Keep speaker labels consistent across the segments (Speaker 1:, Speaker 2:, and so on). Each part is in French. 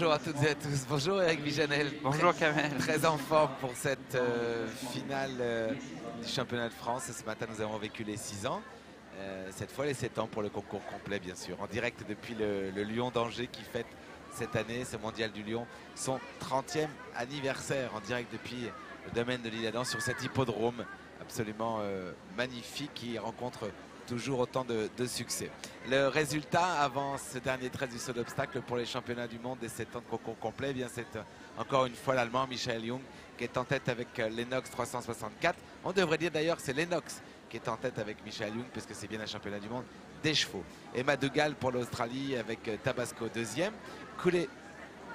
Speaker 1: Bonjour à toutes et à tous. Bonjour Eric Vijanel.
Speaker 2: Bonjour Kamel.
Speaker 1: Très en forme pour cette finale du championnat de France. Ce matin, nous avons vécu les 6 ans. Cette fois, les 7 ans pour le concours complet, bien sûr. En direct depuis le Lyon d'Angers qui fête cette année, ce mondial du Lyon, son 30e anniversaire en direct depuis le domaine de l'Isle-Adam sur cet hippodrome absolument magnifique qui rencontre toujours autant de succès. Le résultat avant ce dernier trait du saut d'obstacle pour les championnats du monde des 7 ans de concours complet, eh bien c'est encore une fois l'Allemand Michael Jung qui est en tête avec l'Enox 364. On devrait dire d'ailleurs c'est l'Enox qui est en tête avec Michael Jung puisque c'est bien un championnat du monde des chevaux. Emma Dougal pour l'Australie avec Tabasco deuxième.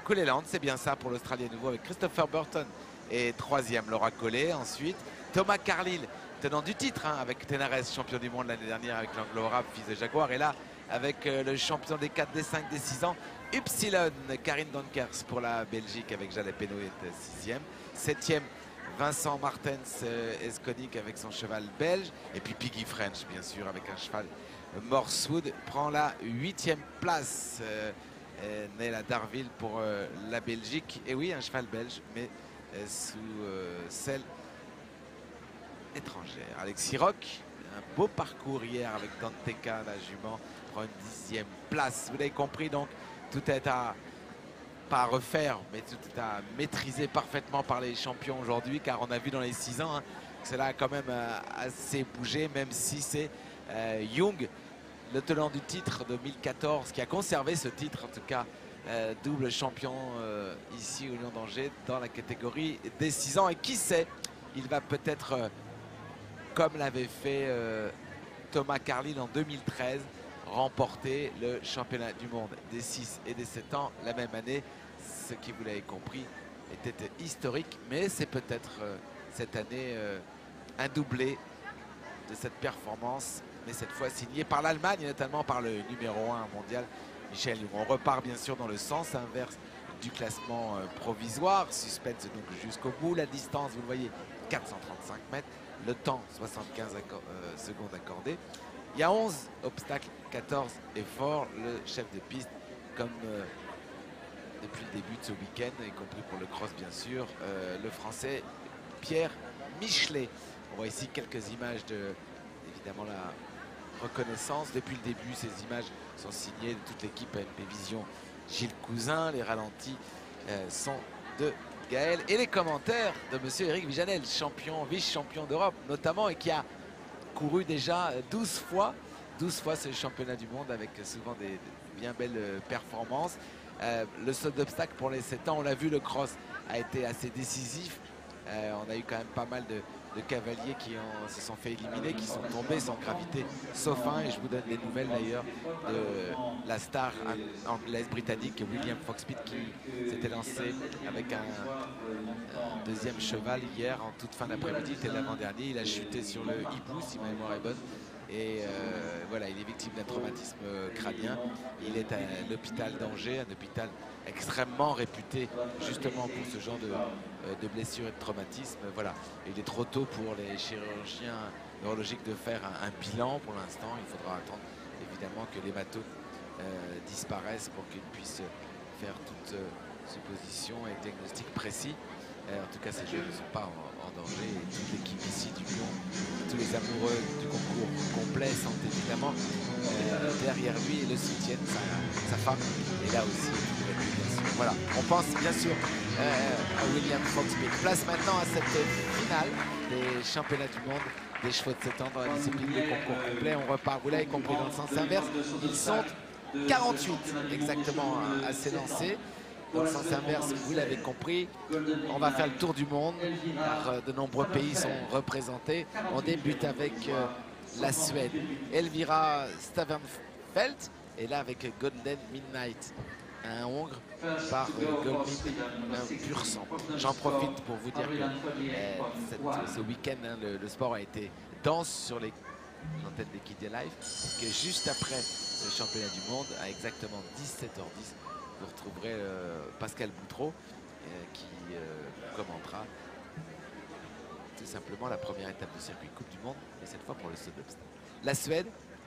Speaker 1: Couleland, c'est bien ça pour l'Australie à nouveau avec Christopher Burton et troisième Laura Collet. Ensuite Thomas Carlyle, tenant du titre avec Tenares, champion du monde l'année dernière avec l'Anglo-Arabe, fils de Jaguar. Et là, avec le champion des 4, des 5, des 6 ans, Upsilon, Karine Donkers pour la Belgique avec Jalep Peno est 6e. 7e, Vincent Martens Esconic avec son cheval belge. Et puis Piggy French, bien sûr, avec un cheval Morsewood, prend la 8e place. Nella Darville pour la Belgique. Et oui, un cheval belge, mais sous celle étrangère. Alexis Roch, un beau parcours hier avec Danteka, la jument, prend une 10e place. Vous l'avez compris, donc tout est à, pas à refaire, mais tout est à maîtriser parfaitement par les champions aujourd'hui, car on a vu dans les 6 ans que cela a quand même assez bougé, même si c'est Jung, le tenant du titre 2014, qui a conservé ce titre, en tout cas double champion ici au Lyon d'Angers dans la catégorie des 6 ans. Et qui sait, il va peut-être comme l'avait fait Thomas Carlyle en 2013, remporter le championnat du monde des 6 et des 7 ans la même année. Ce qui, vous l'avez compris, était historique, mais c'est peut-être cette année un doublé de cette performance, mais cette fois signé par l'Allemagne, notamment par le numéro 1 mondial, Michael Jung. On repart bien sûr dans le sens inverse du classement provisoire. Suspense donc jusqu'au bout. La distance, vous le voyez, 435 mètres. Le temps, 75 secondes accordées. Il y a 11 obstacles, 14 efforts. Le chef de piste, comme depuis le début de ce week-end, y compris pour le cross bien sûr, le français Pierre Michelet. On voit ici quelques images de, évidemment, la reconnaissance. Depuis le début, ces images sont signées de toute l'équipe AMP Vision Gilles Cousin. Les ralentis sont de Gaël et les commentaires de monsieur Eric Vijanel, champion, vice-champion d'Europe notamment, et qui a couru déjà 12 fois ce championnat du monde avec souvent des bien belles performances. Le saut d'obstacle pour les 7 ans, on l'a vu, le cross a été assez décisif. On a eu quand même pas mal de cavaliers qui se sont fait éliminer, qui sont tombés sans gravité, sauf un. Et je vous donne les nouvelles d'ailleurs de la star anglaise britannique William Foxpeed qui s'était lancé avec un deuxième cheval hier en toute fin d'après-midi. C'était l'avant-dernier. Il a chuté sur le hibou, si ma mémoire est bonne. Et voilà, il est victime d'un traumatisme crânien. Il est à l'hôpital d'Angers, un hôpital extrêmement réputé justement pour ce genre de blessures et de traumatismes. Voilà, il est trop tôt pour les chirurgiens neurologiques de faire un bilan pour l'instant. Il faudra attendre évidemment que l'hématome disparaisse pour qu'ils puissent faire toute supposition et diagnostic précis. En tout cas, ces jeux ne sont pas en danger, et toute l'équipe ici du Lyon, tous les amoureux du concours complet sont évidemment derrière lui et le soutiennent, sa femme est là aussi. Voilà, on pense bien sûr à William Foxpeed. Place maintenant à cette finale des championnats du monde des chevaux de 7 ans dans la discipline du concours complet. On repart, vous l'avez compris, dans le sens inverse. Ils sont 48 exactement à s'élancer. Dans le sens inverse, vous l'avez compris, on va faire le tour du monde car de nombreux pays sont représentés. On débute avec la Suède, Elvira Stavenfeld, et là avec Golden Midnight, un Hongre par Golden, un pur sang. J'en profite pour vous dire que ce week-end, le sport a été dense sur les antennes des Kidia Live, que juste après ce championnat du monde, à exactement 17h10, vous retrouverez Pascal Boutreau qui commentera tout simplement la première étape du circuit Coupe du Monde, et cette fois pour le saut d'obstacle. La Suède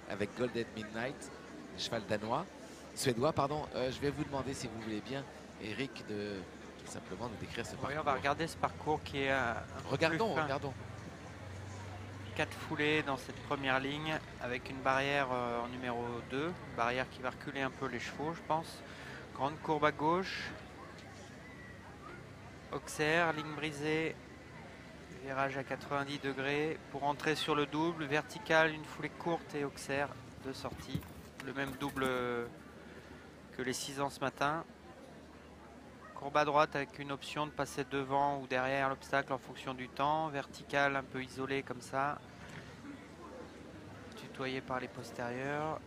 Speaker 1: avec Golden Midnight, cheval danois, suédois pardon. Je vais vous demander, si vous voulez bien, Eric de simplement de décrire ce
Speaker 2: Oui,
Speaker 1: parcours.
Speaker 2: on va regarder ce parcours qui est
Speaker 1: Regardons.
Speaker 2: 4 foulées dans cette première ligne avec une barrière en numéro 2, une barrière qui va reculer un peu les chevaux, je pense. Grande courbe à gauche. Auxerre, ligne brisée, virage à 90 degrés pour entrer sur le double, vertical, une foulée courte et Auxerre de sortie. Le même double que les 6 ans ce matin. Courbe à droite avec une option de passer devant ou derrière l'obstacle en fonction du temps. Vertical un peu isolé comme ça. Tutoyé par les postérieurs.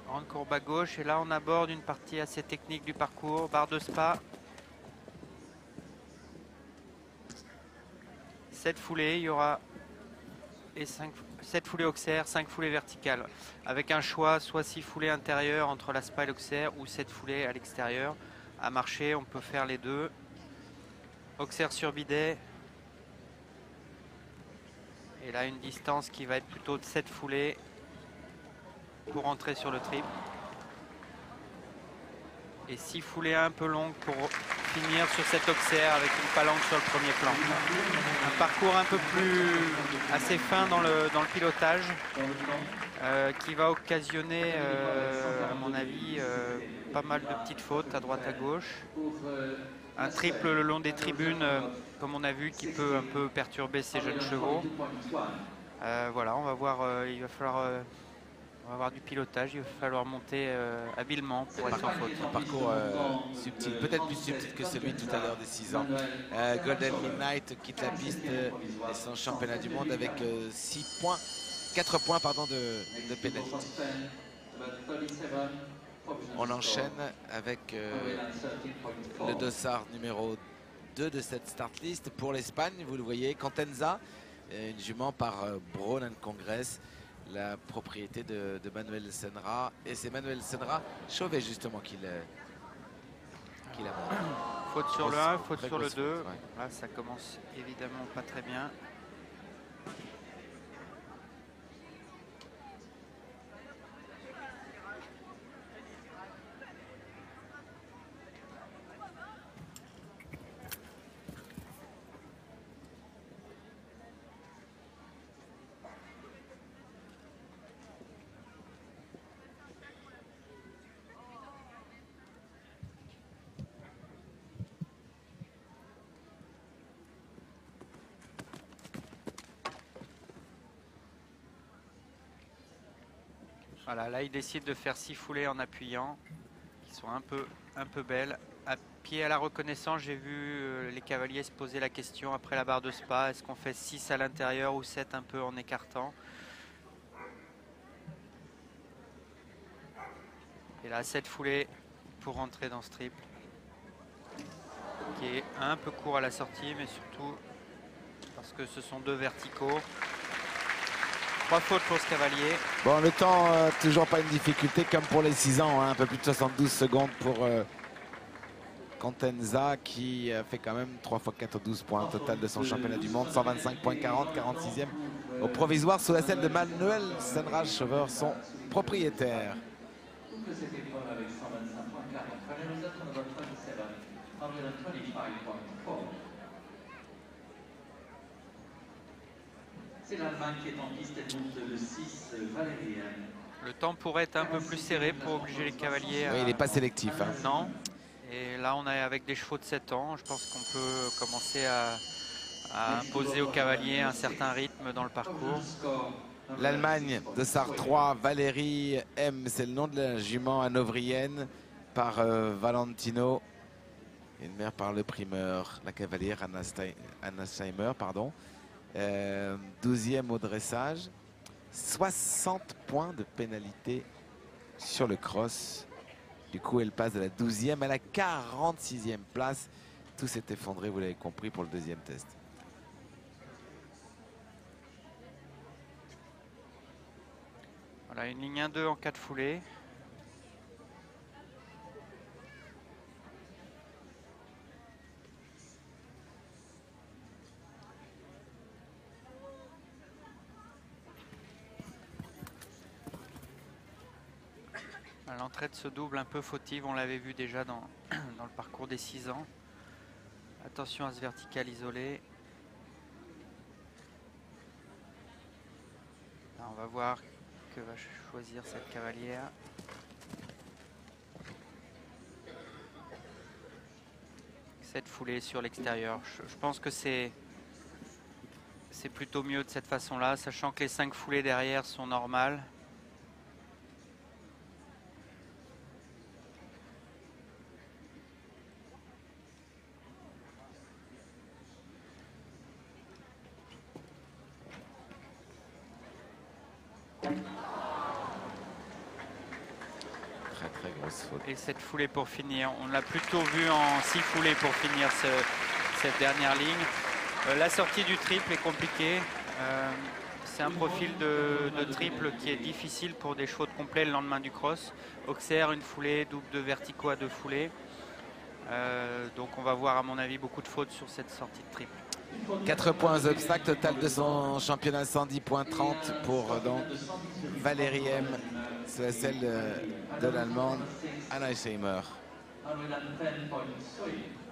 Speaker 2: Grande courbe à gauche et là on aborde une partie assez technique du parcours. Barre de Spa. 7 foulées, il y aura 7 foulées Auxerre, 5 foulées verticales. Avec un choix, soit 6 foulées intérieures entre la Spa et l'Auxerre ou 7 foulées à l'extérieur. À marcher, on peut faire les deux. Auxerre sur bidet. Et là, une distance qui va être plutôt de 7 foulées pour entrer sur le triple. Et 6 foulées un peu longues pour finir sur cette Auxerre avec une palanque sur le premier plan. Un parcours un peu plus assez fin dans le pilotage qui va occasionner, à mon avis, pas mal de petites fautes à droite à gauche. Un triple le long des tribunes, comme on a vu, qui peut un peu perturber ces jeunes chevaux. Voilà, on va voir, il va falloir... on va avoir du pilotage, il va falloir monter habilement pour être sans faute.
Speaker 1: Un parcours subtil, peut-être plus subtil que celui tout à l'heure des 6 ans. Golden Midnight quitte la piste et son championnat du monde avec 4 points pardon, de pénalité. On enchaîne avec le dossard numéro 2 de cette start list pour l'Espagne. Vous le voyez, Cantenza, une jument par Brown & Congress, la propriété de Manuel Senra. Et c'est Manuel Senra Chauvet justement qui l'a montré.
Speaker 2: Faute sur le 1, faute sur le 2.
Speaker 1: Ouais.
Speaker 2: Là, ça commence évidemment pas très bien. Voilà, là il décide de faire 6 foulées en appuyant, qui sont un peu belles. À pied à la reconnaissance, j'ai vu les cavaliers se poser la question après la barre de Spa, est-ce qu'on fait 6 à l'intérieur ou 7 un peu en écartant? Et là 7 foulées pour rentrer dans ce triple, qui est un peu court à la sortie, mais surtout parce que ce sont 2 verticaux. 3 fautes pour ce cavalier.
Speaker 1: Bon, le temps, toujours pas une difficulté comme pour les 6 ans, hein, un peu plus de 72 secondes pour Cantenza qui fait quand même 3 x 4, 12 points au total de son championnat du monde. 125 points 40, 46e au provisoire sous la selle de Manuel Senra Chauvet, son propriétaire.
Speaker 3: C'est l'Allemagne qui est en piste, elle monte le 6, Valérie.
Speaker 2: Le temps pourrait être un peu plus serré pour obliger les cavaliers à...
Speaker 1: Oui, il n'est pas sélectif. Hein.
Speaker 2: Non. Et là, on est avec des chevaux de 7 ans. Je pense qu'on peut commencer à imposer aux cavaliers un certain rythme dans le parcours.
Speaker 1: L'Allemagne de Sar 3, Valérie M, c'est le nom de la jument hanovrienne par Valentino. Une mère par le primeur, la cavalière Anna Steimer, pardon. 12e au dressage. 60 points de pénalité sur le cross. Du coup, elle passe de la 12e à la 46e place. Tout s'est effondré, vous l'avez compris, pour le deuxième test.
Speaker 2: Voilà, une ligne 1-2 en 4 foulées. L'entrée de ce double un peu fautive, on l'avait vu déjà dans, dans le parcours des 6 ans. Attention à ce vertical isolé. Là, on va voir que va choisir cette cavalière. Cette foulée sur l'extérieur. Je pense que c'est plutôt mieux de cette façon-là, sachant que les 5 foulées derrière sont normales.
Speaker 1: Très grosse faute.
Speaker 2: Et cette foulée pour finir, on l'a plutôt vu en 6 foulées pour finir cette dernière ligne. La sortie du triple est compliquée. C'est un profil de triple qui est difficile pour des chevaux de complet le lendemain du cross. Auxerre, une foulée, double de verticaux à 2 foulées. Donc on va voir à mon avis beaucoup de fautes sur cette sortie de triple.
Speaker 1: 4 points aux obstacles, total de son championnat 110,30 pour donc Valérie M. C'est celle de l'Allemande Anna Scheimer.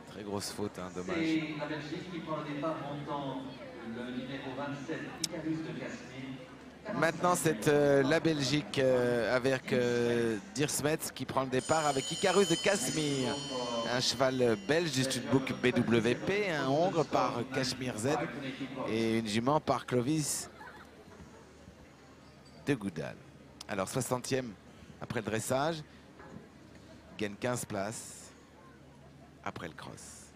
Speaker 1: Très grosse faute, hein, dommage.
Speaker 3: C'est la Belgique qui prend le départ montant le numéro 27, Icarus de Casimir.
Speaker 1: Maintenant, c'est la Belgique avec Diersmets qui prend le départ avec Icarus de Casimir. Un cheval belge du Studbook BWP, un hongre par Cashmere Z et une jument par Clovis de Goudal. Alors 60e après le dressage, gagne 15 places après le cross.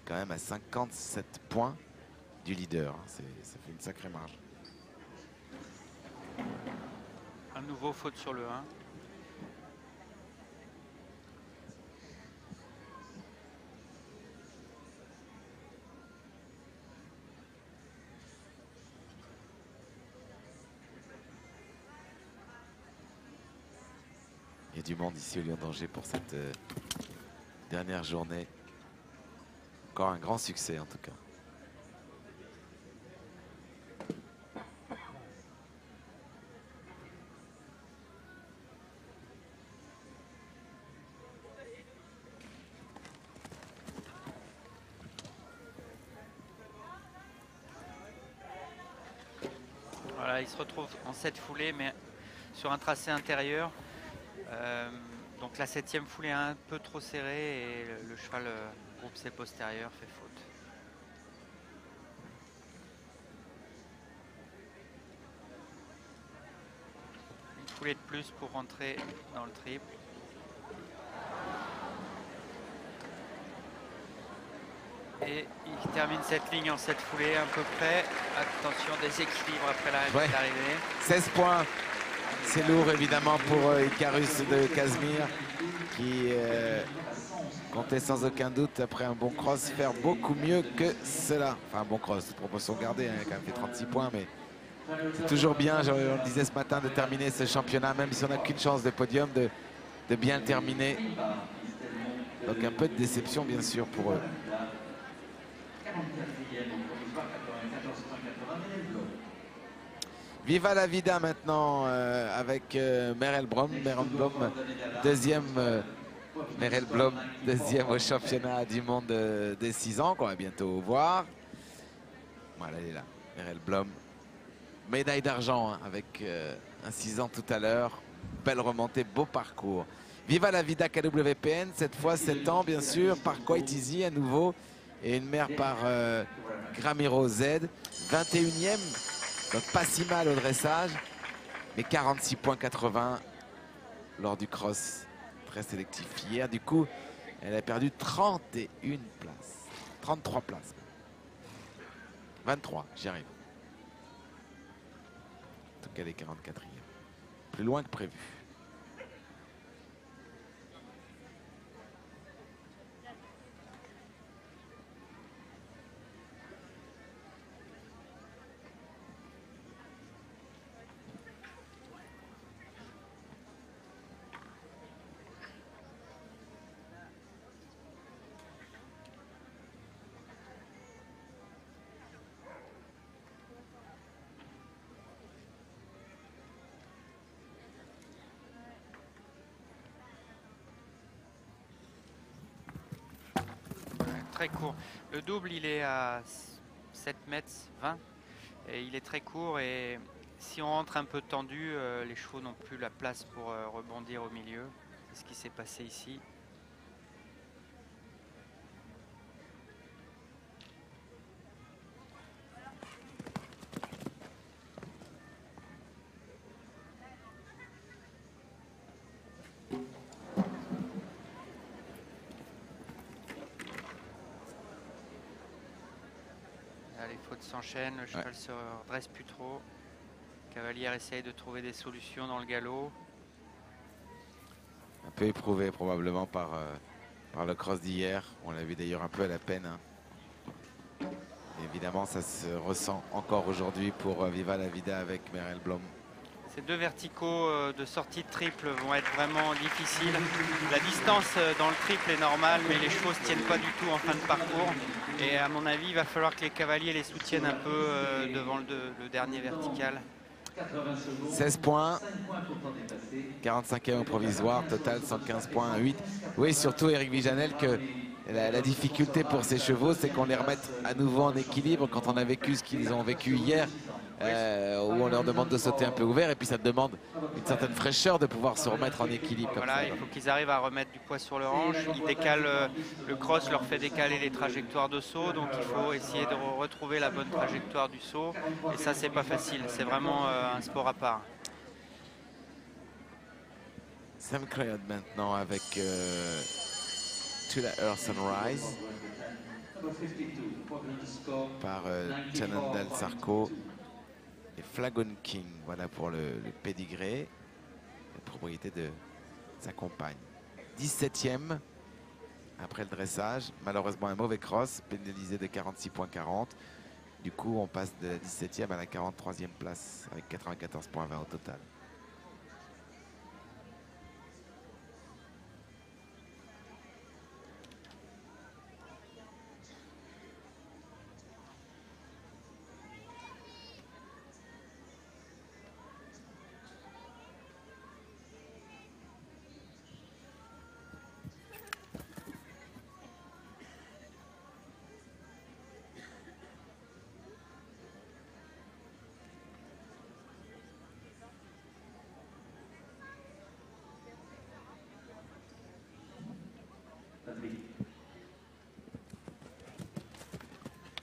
Speaker 1: Quand même à 57 points du leader, hein. Ça fait une sacrée marge.
Speaker 2: Un nouveau faute sur le 1.
Speaker 1: Il y a du monde ici au Lion d'Angers pour cette dernière journée. Encore un grand succès en tout cas.
Speaker 2: Voilà, il se retrouve en 7 foulées, mais sur un tracé intérieur. Donc la 7e foulée est un peu trop serrée et le cheval groupe ses postérieurs, fait faute. Une foulée de plus pour rentrer dans le triple. Et il termine cette ligne en 7 foulées à peu près. Attention, déséquilibre après la d'arrivée.
Speaker 1: 16 points. C'est lourd évidemment pour Icarus de Casimir qui comptait sans aucun doute après un bon cross faire beaucoup mieux que cela. Enfin un bon cross, proportion gardée, hein, il a quand même fait 36 points, mais c'est toujours bien, on le disait ce matin, de terminer ce championnat, même si on n'a qu'une chance de podium, de bien le terminer. Donc un peu de déception bien sûr pour eux. Viva la Vida maintenant avec Merel Blom. Merel Blom, deuxième, Merel Blom, deuxième au championnat du monde des 6 ans qu'on va bientôt voir. Voilà, elle est là, Merel Blom. Médaille d'argent hein, avec un 6 ans tout à l'heure. Belle remontée, beau parcours. Viva la Vida KWPN, cette fois 7 ans bien sûr, par Quite Easy à nouveau. Et une mère par Gramiro Z, 21e. Donc pas si mal au dressage, mais 46,80 lors du cross très sélectif hier. Du coup, elle a perdu 31 places, 33 places. 23, j'y arrive. En tout cas, les 44e. Plus loin que prévu.
Speaker 2: très court. Le double, il est à 7 mètres 20 et il est très court. Et si on rentre un peu tendu, les chevaux n'ont plus la place pour rebondir au milieu. C'est ce qui s'est passé ici. Les fautes s'enchaînent, le cheval se redresse plus trop. Cavalière essaye de trouver des solutions dans le galop.
Speaker 1: Un peu éprouvé probablement par le cross d'hier. On l'a vu d'ailleurs un peu à la peine. Hein. Évidemment, ça se ressent encore aujourd'hui pour Viva la Vida avec Merel Blom.
Speaker 2: Ces deux verticaux de sortie de triple vont être vraiment difficiles. La distance dans le triple est normale, mais les chevaux ne se tiennent pas du tout en fin de parcours. Et à mon avis, il va falloir que les cavaliers les soutiennent un peu devant le dernier vertical.
Speaker 1: 16 points, 45e au provisoire, total 115 points, 8. Oui, surtout Éric Vijanel, que la difficulté pour ces chevaux, c'est qu'on les remette à nouveau en équilibre quand on a vécu ce qu'ils ont vécu hier. Où on leur demande de sauter un peu ouvert et puis ça demande une certaine fraîcheur de pouvoir se remettre en équilibre.
Speaker 2: Voilà, comme ça. Il faut qu'ils arrivent à remettre du poids sur le hanche. Ils décalent, le cross leur fait décaler les trajectoires de saut, donc il faut essayer de retrouver la bonne trajectoire du saut. Et ça, c'est pas facile, c'est vraiment un sport à part.
Speaker 1: Sam Crayon maintenant avec To the Earth Sunrise par Chanandal Sarko. Et Flagon King, voilà pour le pédigré, la propriété de sa compagne. 17e après le dressage, malheureusement un mauvais cross, pénalisé de 46,40. Du coup, on passe de la 17e à la 43e place avec 94,20 au total.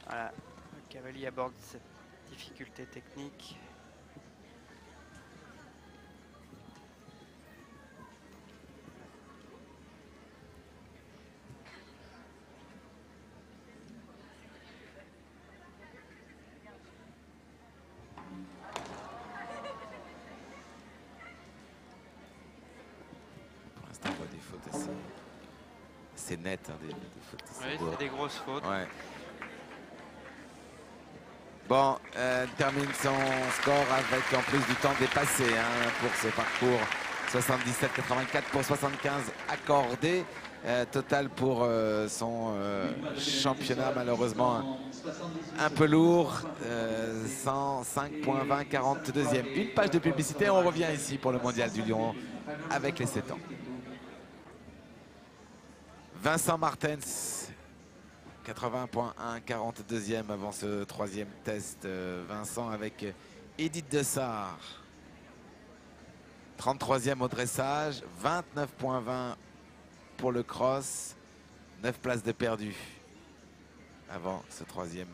Speaker 2: Voilà, le cavalier aborde cette difficulté technique.
Speaker 1: Pour l'instant, on voit des fautes assez nettes, hein, des fautes assez
Speaker 2: oui, c'est des grosses fautes.
Speaker 1: Ouais. Bon, termine son score avec en plus du temps dépassé hein, pour ce parcours. 77,84 pour 75 accordé. Total pour son championnat malheureusement un peu lourd. 105,20, 42e. Une page de publicité, on revient ici pour le mondial du Lion avec les 7 ans. Vincent Martens. 80,1, 42e avant ce troisième test. Vincent avec Edith Dessart. 33e au dressage, 29,20 pour le cross, 9 places de perdu avant ce troisième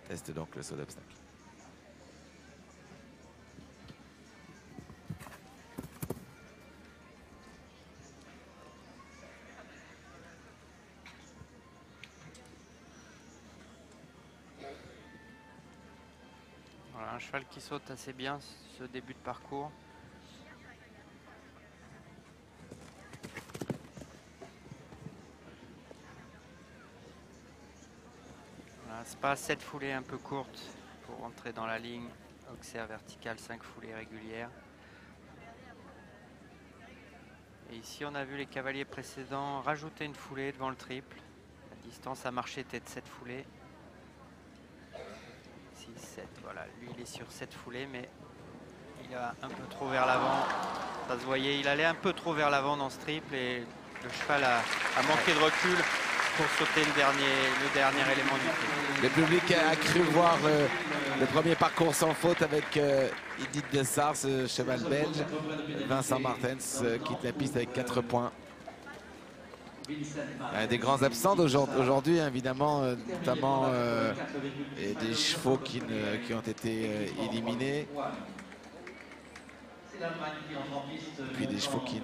Speaker 1: test, donc le saut d'obstacle.
Speaker 2: Voilà, un cheval qui saute assez bien ce début de parcours. Voilà, c'est pas 7 foulées un peu courtes pour rentrer dans la ligne. Auxerre vertical, 5 foulées régulières. Et ici, on a vu les cavaliers précédents rajouter une foulée devant le triple. La distance à marcher était de 7 foulées. 6, 7, voilà. Lui, il est sur 7 foulées, mais il a un peu trop vers l'avant. Ça se voyait, il allait un peu trop vers l'avant dans ce triple et le cheval a manqué de recul. pour sauter le dernier élément du prix.
Speaker 1: Le public a cru voir le premier parcours sans faute avec Edith Dessart, ce cheval belge. Vincent Martens quitte la piste avec 4 points. Des grands absents d'aujourd'hui, évidemment, notamment des chevaux qui ont été éliminés. Puis des chevaux qui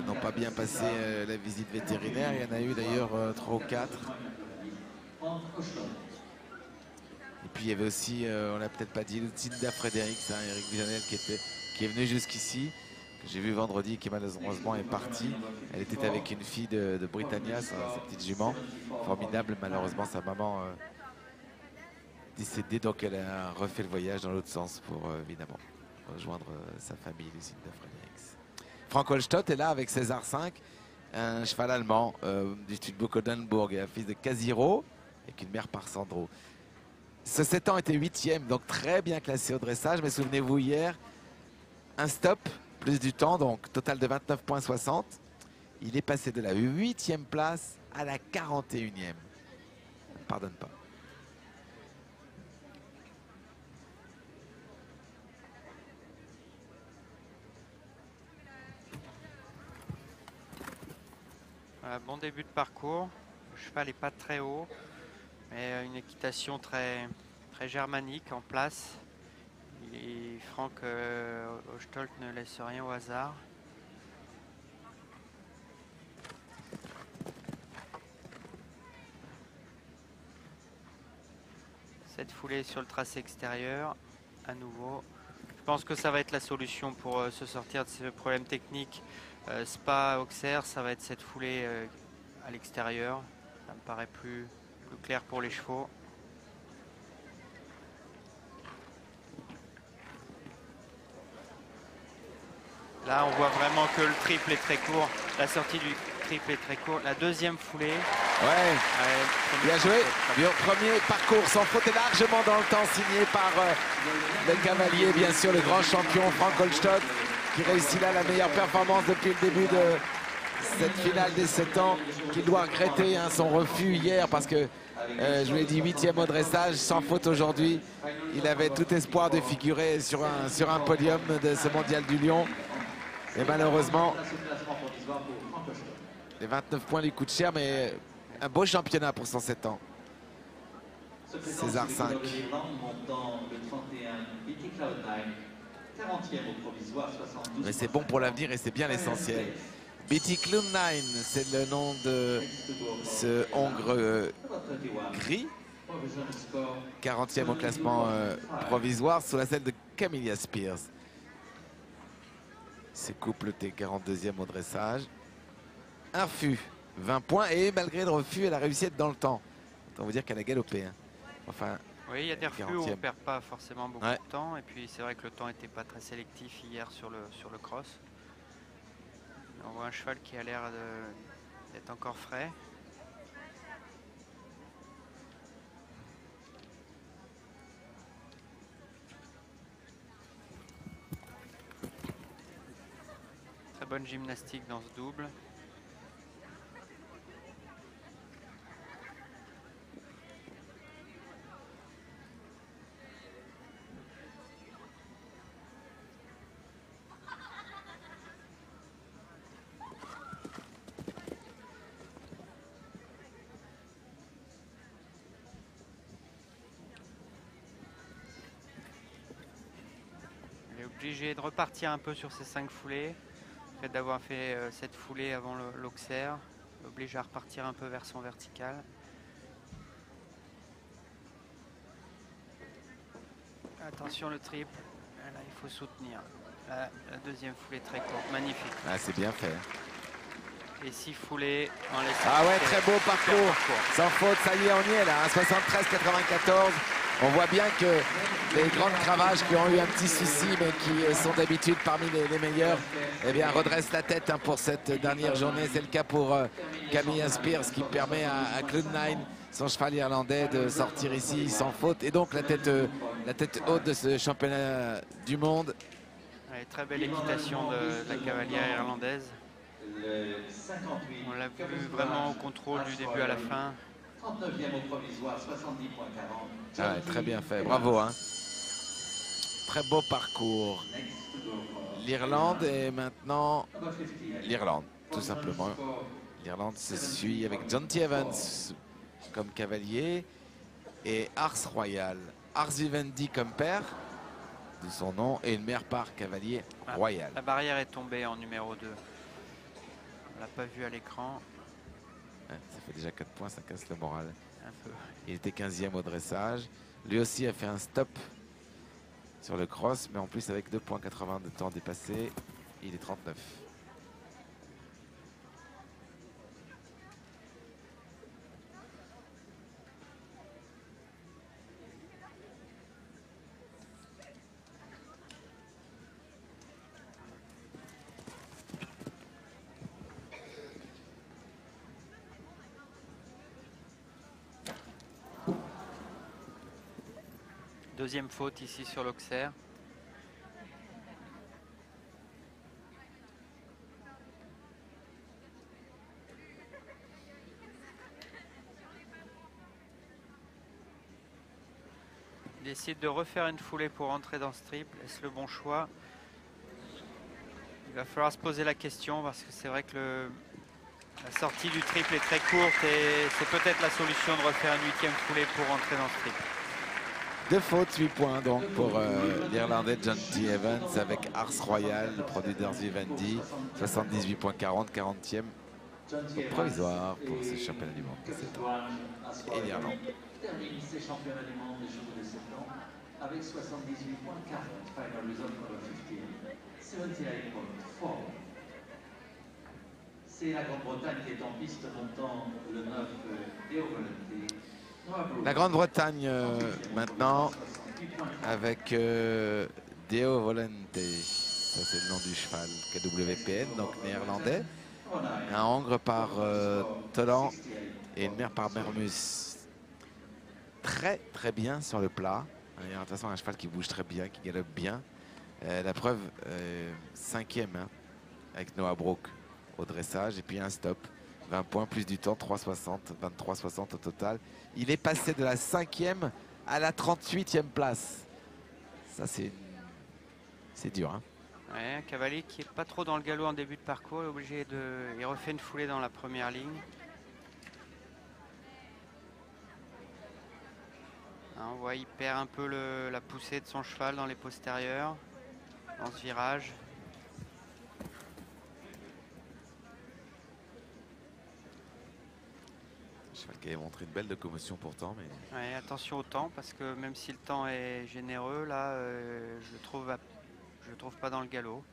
Speaker 1: n'ont pas bien passé la visite vétérinaire. Il y en a eu d'ailleurs 3 ou 4. Et puis il y avait aussi, on l'a peut-être pas dit, Lucinda Fredericks, hein, Eric Villanel qui est venu jusqu'ici, que j'ai vu vendredi, qui malheureusement est partie. Elle était avec une fille de Britannia, sa petite jument. Formidable, malheureusement sa maman décédée, donc elle a refait le voyage dans l'autre sens pour évidemment rejoindre sa famille, Lucinda Fredericks. Frank Holstott est là avec César V, un cheval allemand du Stuttgart-Oldenburg, un fils de Casiro, avec une mère par Sandro. Ce 7 ans était 8e, donc très bien classé au dressage, mais souvenez-vous hier, un stop, plus du temps, donc total de 29,60. Il est passé de la 8e place à la 41e. Ne pardonne pas.
Speaker 2: Bon début de parcours, le cheval n'est pas très haut, mais une équitation très germanique en place. Et Frank Holstott ne laisse rien au hasard. Cette foulée sur le tracé extérieur, à nouveau. Je pense que ça va être la solution pour se sortir de ce problème technique. Spa, Auxerre, ça va être cette foulée à l'extérieur. Ça me paraît plus clair pour les chevaux. Là, on voit vraiment que le triple est très court. La sortie du triple est très court. La deuxième foulée.
Speaker 1: Ouais, bien joué. Le premier parcours sans faute est largement dans le temps, signé par le cavalier, bien sûr, le grand champion Frank Holstott, qui réussit là la meilleure performance depuis le début de cette finale des 7 ans, qu'il doit regretter son refus hier parce que je lui ai dit 8e au dressage, sans faute aujourd'hui. Il avait tout espoir de figurer sur un podium de ce mondial du Lion. Et malheureusement, les 29 points lui coûtent cher, mais un beau championnat pour 107 ans. César 5. Mais c'est bon pour l'avenir et c'est bien l'essentiel. Betty Klumnein, c'est le nom de ce Hongre gris. 40e au classement provisoire sous la selle de Camilla Spears. Ce couple était 42e au dressage. Un refus, 20 points. Et malgré le refus, elle a réussi à être dans le temps. Autant vous dire qu'elle a galopé. Hein. Enfin,
Speaker 2: oui, il y a des refus où on ne perd pas forcément beaucoup
Speaker 1: de
Speaker 2: temps. Et puis c'est vrai que le temps n'était pas très sélectif hier sur le cross. On voit un cheval qui a l'air d'être encore frais. Très bonne gymnastique dans ce double. Obligé de repartir un peu sur ces 5 foulées. Le fait d'avoir fait cette foulée avant l'Auxerre oblige à repartir un peu vers son vertical. Attention le triple, là il faut soutenir. La deuxième foulée très courte, magnifique.
Speaker 1: Ah, c'est bien fait.
Speaker 2: Et 6 foulées en laissant.
Speaker 1: Ah ouais, très beau parcours. Sans faute, ça y est, on y est là. 73-94. On voit bien que les grandes cravages qui ont eu un petit souci, mais qui sont d'habitude parmi les meilleurs, eh bien, redressent la tête pour cette dernière journée. C'est le cas pour Camilla Spears, qui permet à Klumnein, son cheval irlandais, de sortir ici sans faute. Et donc la tête haute de ce championnat du monde.
Speaker 2: Ouais, très belle équitation de la cavalière irlandaise.
Speaker 3: le 58.
Speaker 2: On l'a vu vraiment au contrôle du début à la fin.
Speaker 3: 39e au provisoire, 70.40.
Speaker 1: Ah ouais, très bien fait, bravo. Hein. Très beau parcours. L'Irlande et maintenant l'Irlande, tout simplement. L'Irlande se suit avec John T. Evans comme cavalier et Ars Royal. Ars Vivendi comme père, de son nom, et une mère par cavalier royal.
Speaker 2: La barrière est tombée en numéro 2. On l'a pas vu à l'écran.
Speaker 1: Ouais, ça fait déjà 4 points, ça casse le moral.
Speaker 2: Un peu.
Speaker 1: Il était 15e au dressage. Lui aussi a fait un stop sur le cross, mais en plus avec 2,80 de temps dépassé, il est 39.
Speaker 2: Deuxième faute ici sur l'Auxerre. Il décide de refaire une foulée pour entrer dans ce triple. Est-ce le bon choix? Il va falloir se poser la question parce que c'est vrai que la sortie du triple est très courte et c'est peut-être la solution de refaire une 8e foulée pour entrer dans ce triple.
Speaker 1: 2 fautes, 8 points donc pour l'Irlandais John T. Evans avec Ars Royal, le produit d'Ars Vivendi, 78.40, 40e provisoire pour ce championnat du monde. Et l'Irlande.
Speaker 3: Termine ses championnats du monde des chevaux de 7 ans avec 78.40. Final result for the 15, 78.4. C'est la Grande-Bretagne qui est en piste montant le 9 Deo Volante.
Speaker 1: La Grande-Bretagne maintenant avec Deo Volante. Ça c'est le nom du cheval KWPN, donc néerlandais. Un hongre par Tolan et une mère par Mermus. Très très bien sur le plat. Il y a de toute façon un cheval qui bouge très bien, qui galope bien. La preuve, 5e hein, avec Noah Brook au dressage et puis un stop. 20 points plus du temps, 3,60, 23,60 au total. Il est passé de la 5e à la 38e place. Ça c'est dur. Hein.
Speaker 2: Ouais, un cavalier qui est pas trop dans le galop en début de parcours, est obligé de. Il refait une foulée dans la première ligne. Hein, on voit il perd un peu la poussée de son cheval dans les postérieurs, dans ce virage.
Speaker 1: Un cheval qui avait montré une belle locomotion pourtant. Mais...
Speaker 2: Ouais, attention au temps parce que même si le temps est généreux, là, je le trouve pas dans le galop.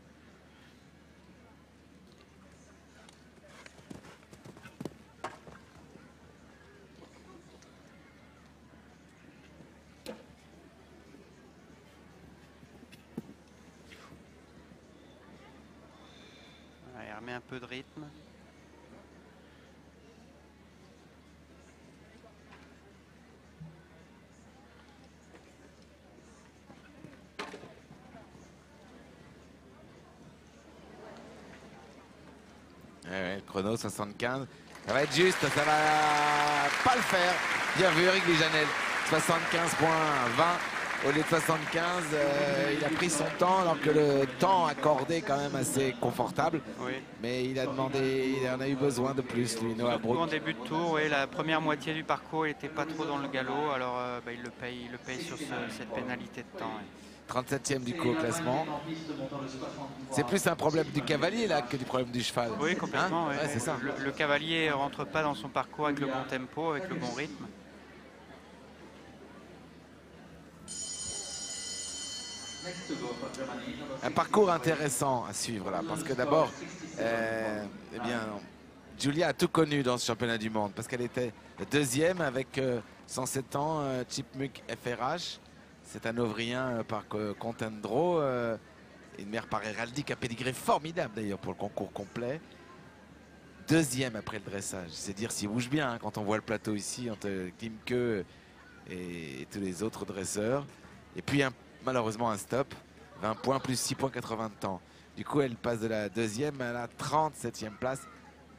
Speaker 2: Il remet un peu de rythme.
Speaker 1: Ouais, le chrono 75. Ça va être juste, ça va pas le faire. Bien vu Eric Lijanel. 75.20 au lieu de 75. Il a pris son temps alors que le temps accordé est quand même assez confortable.
Speaker 2: Oui.
Speaker 1: Mais il a demandé, il en a eu besoin de plus, lui, Noah Brook.
Speaker 2: En début de tour, oui, la première moitié du parcours, il n'était pas trop dans le galop. Alors il le paye sur cette pénalité de temps. Oui.
Speaker 1: 37e du coup au classement. C'est plus un problème du cavalier là que du problème du cheval.
Speaker 2: Oui, complètement.
Speaker 1: Hein
Speaker 2: oui.
Speaker 1: Ouais, c'est ça.
Speaker 2: Le cavalier ne rentre pas dans son parcours avec le bon tempo, avec le bon rythme.
Speaker 1: Un parcours intéressant à suivre là, parce que d'abord, eh bien, Giulia a tout connu dans ce championnat du monde, parce qu'elle était deuxième avec 107 ans, Chipmunk FRH. C'est un Ovrien par Contendro, une mère par Héraldique, un pédigré formidable d'ailleurs pour le concours complet. Deuxième après le dressage, c'est dire s'il bouge bien hein, quand on voit le plateau ici entre Klimke et tous les autres dresseurs. Et puis malheureusement un stop, 20 points plus 6 points 80 de temps. Du coup, elle passe de la 2e à la 37e place.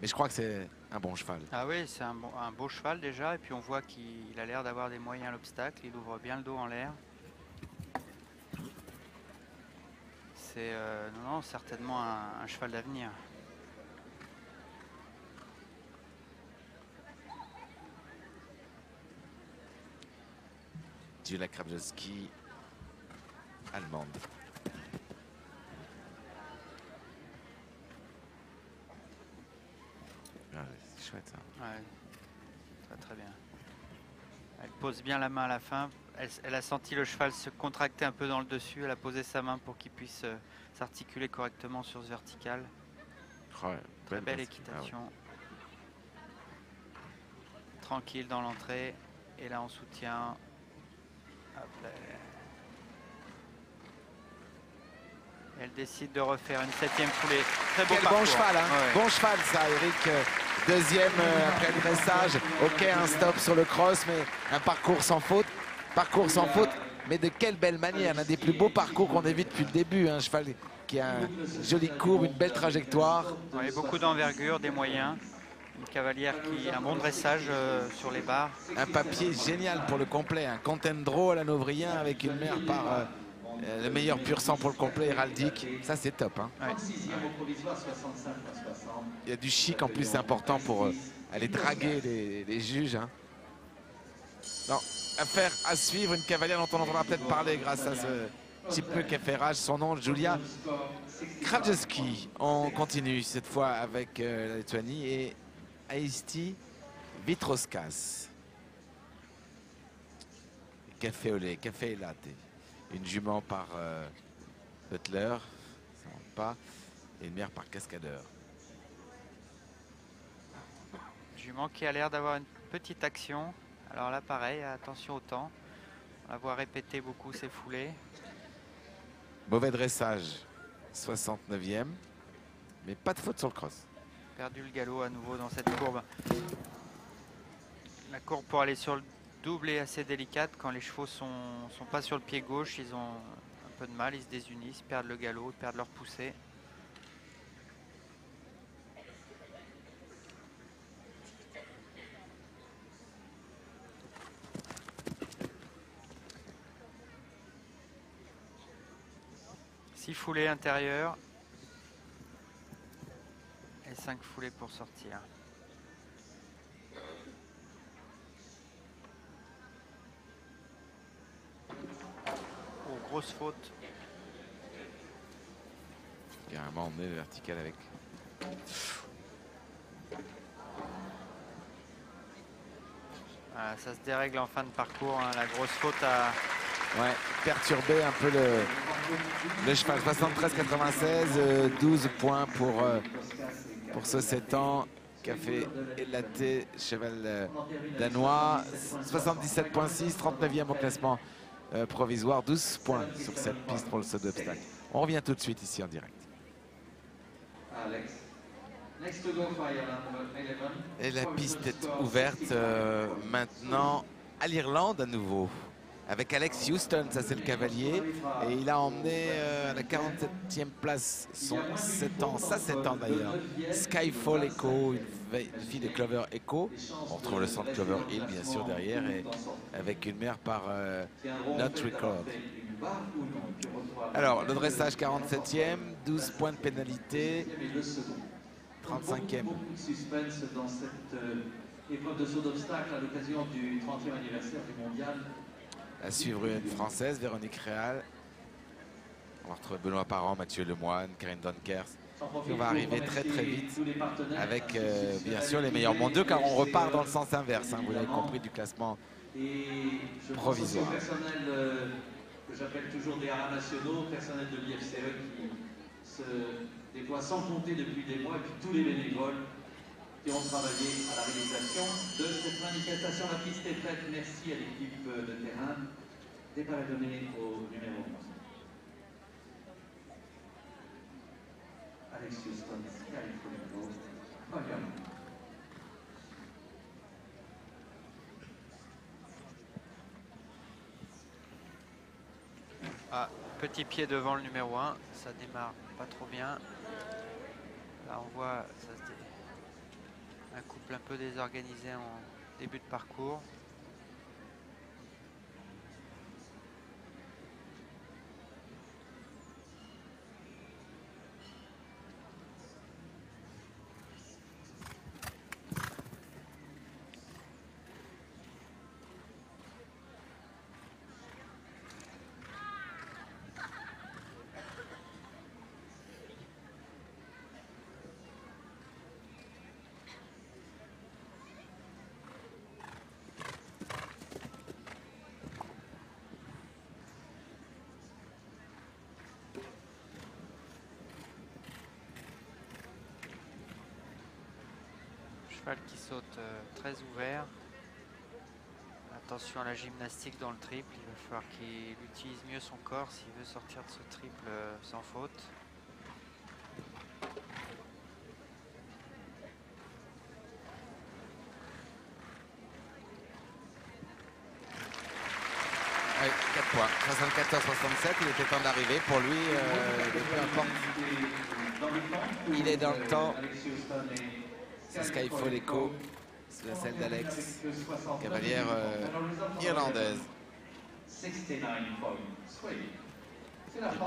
Speaker 1: Mais je crois que c'est un bon cheval.
Speaker 2: Ah oui, c'est un beau cheval déjà. Et puis on voit qu'il a l'air d'avoir des moyens à l'obstacle. Il ouvre bien le dos en l'air. C'est non, certainement un cheval d'avenir.
Speaker 1: Julia Krabowski, allemande. Ah, c'est chouette ça.
Speaker 2: Ouais, très bien. Elle pose bien la main à la fin. Elle a senti le cheval se contracter un peu dans le dessus. Elle a posé sa main pour qu'il puisse s'articuler correctement sur ce vertical.
Speaker 1: Ouais,
Speaker 2: Très belle équitation.
Speaker 1: Ah ouais.
Speaker 2: Tranquille dans l'entrée. Et là, on soutient. Hop là. Elle décide de refaire une 7e foulée. Très beau
Speaker 1: Quel
Speaker 2: parcours.
Speaker 1: bon cheval, hein.
Speaker 2: Ouais.
Speaker 1: Bon cheval ça, Eric. 2e après le dressage. Ok, un stop sur le cross, mais un parcours sans faute. Parcours sans faute, mais de quelle belle manière. L'un des plus beaux parcours qu'on ait vu depuis le début. Un cheval qui a une jolie courbe, une belle trajectoire.
Speaker 2: Ouais, beaucoup d'envergure, des moyens. Une cavalière qui a un bon dressage sur les barres.
Speaker 1: Un papier génial pour le complet. Un Contendro à l'Hanovrien avec une mère par le meilleur pur sang pour le complet, héraldique. Ça, c'est top. Hein.
Speaker 2: Ouais.
Speaker 1: Il y a du chic en plus, c'est important pour aller draguer les juges. Hein. Non, affaire à suivre, une cavalière dont on entendra peut-être parler grâce à ce petit peu qui a fait rage. Son nom, Julia Krabowski. On continue cette fois avec la Lituanie et Aisti Vitroskas. Café au lait, café et latte. Une jument par Butler, ça ne manque pas, et une mère par Cascadeur.
Speaker 2: Jument qui a l'air d'avoir une petite action. Alors là, pareil, attention au temps. On la voit répéter beaucoup ses foulées.
Speaker 1: Mauvais dressage, 69e, mais pas de faute sur le cross.
Speaker 2: Perdu le galop à nouveau dans cette courbe. La courbe pour aller sur le double est assez délicate. Quand les chevaux sont pas sur le pied gauche, ils ont un peu de mal, ils se désunissent, perdent le galop, perdent leur poussée. Six foulées intérieures et 5 foulées pour sortir. Oh, grosse faute.
Speaker 1: Carrément emmené le vertical avec.
Speaker 2: Voilà, ça se dérègle en fin de parcours. Hein. La grosse faute à...
Speaker 1: Ouais, perturber un peu le cheval. 73-96, 12 points pour ce 7 ans. Café et latte, cheval danois. 77.6, 39e au classement provisoire. 12 points sur cette piste pour le saut d'obstacle. On revient tout de suite ici en direct. Et la piste est ouverte maintenant à l'Irlande à nouveau. Avec Alex Houston, ça c'est le cavalier. Et il a emmené à la 47e place son 7 ans, sa 7 ans d'ailleurs. Skyfall Echo, une fille de Clover Echo. On retrouve le centre Clover Hill bien sûr derrière. Et avec une mère par Not Record. Alors le dressage 47e, 12 points de pénalité. 35e.
Speaker 3: Beaucoup de suspense dans cette épreuve de saut d'obstacle à l'occasion du 30e anniversaire du mondial.
Speaker 1: À suivre une française, Véronique Réal. On va retrouver Benoît Parent, Mathieu Lemoine, Karine Donkers. On va arriver très très vite avec bien sûr les meilleurs mondiaux car on repart dans le sens inverse, hein, vous l'avez compris, du classement provisoire.
Speaker 3: Personnel que j'appelle toujours des haras nationaux, personnel de l'IFCE qui se déploie sans compter depuis des mois, et puis tous les bénévoles qui ont travaillé à la réalisation de cette manifestation. La piste est prête. Merci à l'équipe de terrain. Départ est donné au numéro 11. Alex Houston, Californie.
Speaker 2: Ah, petit pied devant le numéro 1, ça démarre pas trop bien. Là on voit un couple un peu désorganisé en début de parcours. Cheval qui saute très ouvert. Attention à la gymnastique dans le triple, il va falloir qu'il utilise mieux son corps s'il veut sortir de ce triple sans faute.
Speaker 1: Ouais, 4 points, 74-67, il était temps d'arriver. Pour lui, peu importe. Il est dans le temps. C'est Skyfall Echo, c'est la celle d'Alex, cavalière irlandaise.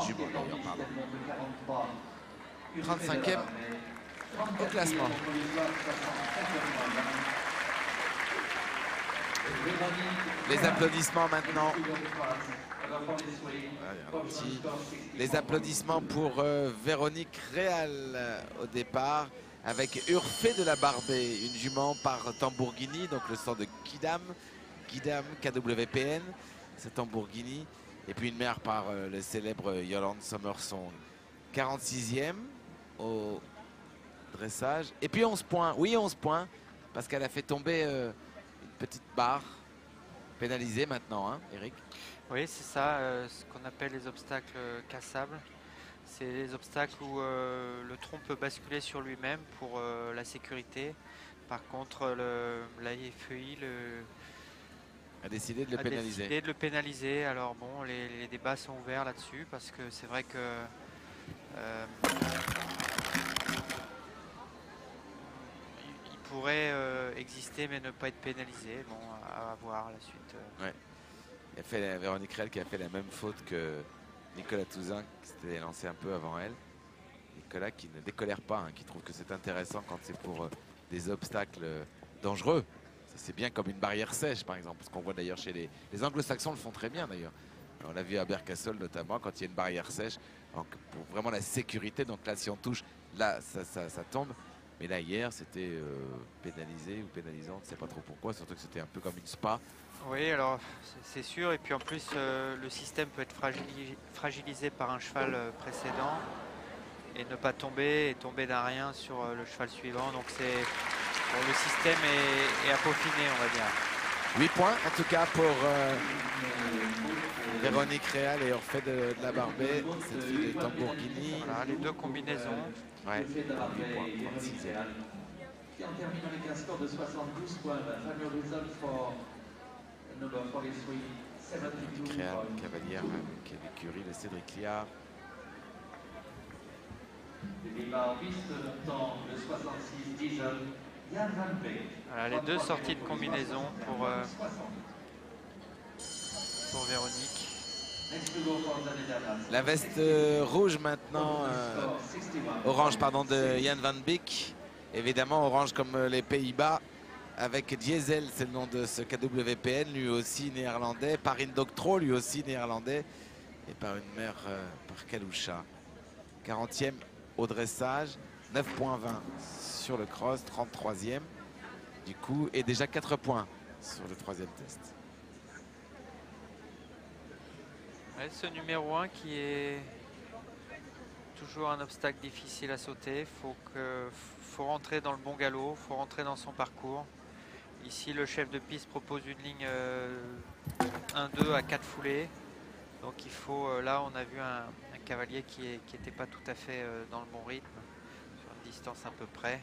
Speaker 1: Jumeau d'ailleurs, pardon. 35e au classement. Les applaudissements maintenant. Les applaudissements pour Véronique Réal au départ, avec Urfé de la Barbée, une jument par Tambourghini, donc le sang de Kidam KWPN, c'est Tambourghini, et puis une mère par le célèbre Yolande Summersong. 46e au dressage, et puis 11 points, oui 11 points, parce qu'elle a fait tomber une petite barre pénalisée maintenant, hein, Eric?
Speaker 2: Oui, c'est ça, ce qu'on appelle les obstacles cassables. C'est les obstacles où le tronc peut basculer sur lui-même pour la sécurité. Par contre, la FEI
Speaker 1: a décidé de le
Speaker 2: pénaliser. Alors bon, les débats sont ouverts là-dessus parce que c'est vrai que il pourrait exister mais ne pas être pénalisé. Bon, à voir la suite.
Speaker 1: Ouais. Il a fait Véronique Réal qui a fait la même faute que Nicolas Touzin qui s'était lancé un peu avant elle. Nicolas qui ne décolère pas, hein, qui trouve que c'est intéressant quand c'est pour des obstacles dangereux. Ça c'est bien comme une barrière sèche par exemple, ce qu'on voit d'ailleurs chez les anglo-saxons le font très bien d'ailleurs. On l'a vu à Bercassol notamment quand il y a une barrière sèche, donc pour vraiment la sécurité. Donc là si on touche, là ça tombe. Mais là hier c'était pénalisé ou pénalisant, on ne sait pas trop pourquoi, surtout que c'était un peu comme une spa.
Speaker 2: Oui, alors c'est sûr, et puis en plus le système peut être fragilisé par un cheval précédent et ne pas tomber, et tomber d'un rien sur le cheval suivant. Donc le système est à peaufiner, on va dire.
Speaker 1: 8 points en tout cas pour Véronique Réal et Orphée de la Barbée, cette fille de Tambourghini.
Speaker 2: Voilà, les deux combinaisons.
Speaker 1: Ouais, 8 points, 36e.
Speaker 3: Qui en termine avec un score de 72 points. Fameux result for number 43, 72
Speaker 1: Réal,
Speaker 3: points.
Speaker 1: cavalière avec l'écurie de Cédric Liard.
Speaker 3: Le débat en piste, le temps de 66 diesel, Jan Van Beek.
Speaker 2: Voilà, les deux sorties de combinaison pour Véronique.
Speaker 1: La veste rouge maintenant, orange pardon, de Jan Van Beek. Évidemment orange comme les Pays-Bas, avec Diesel, c'est le nom de ce KWPN, lui aussi néerlandais. Par Indoctro, lui aussi néerlandais. Et par une mère par Kaloucha. 40e au dressage, 9,20 sur le cross, 33e du coup, et déjà 4 points sur le 3e test.
Speaker 2: Ouais, ce numéro 1 qui est toujours un obstacle difficile à sauter. Faut rentrer dans le bon galop, faut rentrer dans son parcours. Ici, le chef de piste propose une ligne 1-2 à 4 foulées. Donc il faut, là on a vu un cavalier qui n'était pas tout à fait dans le bon rythme, sur une distance à peu près.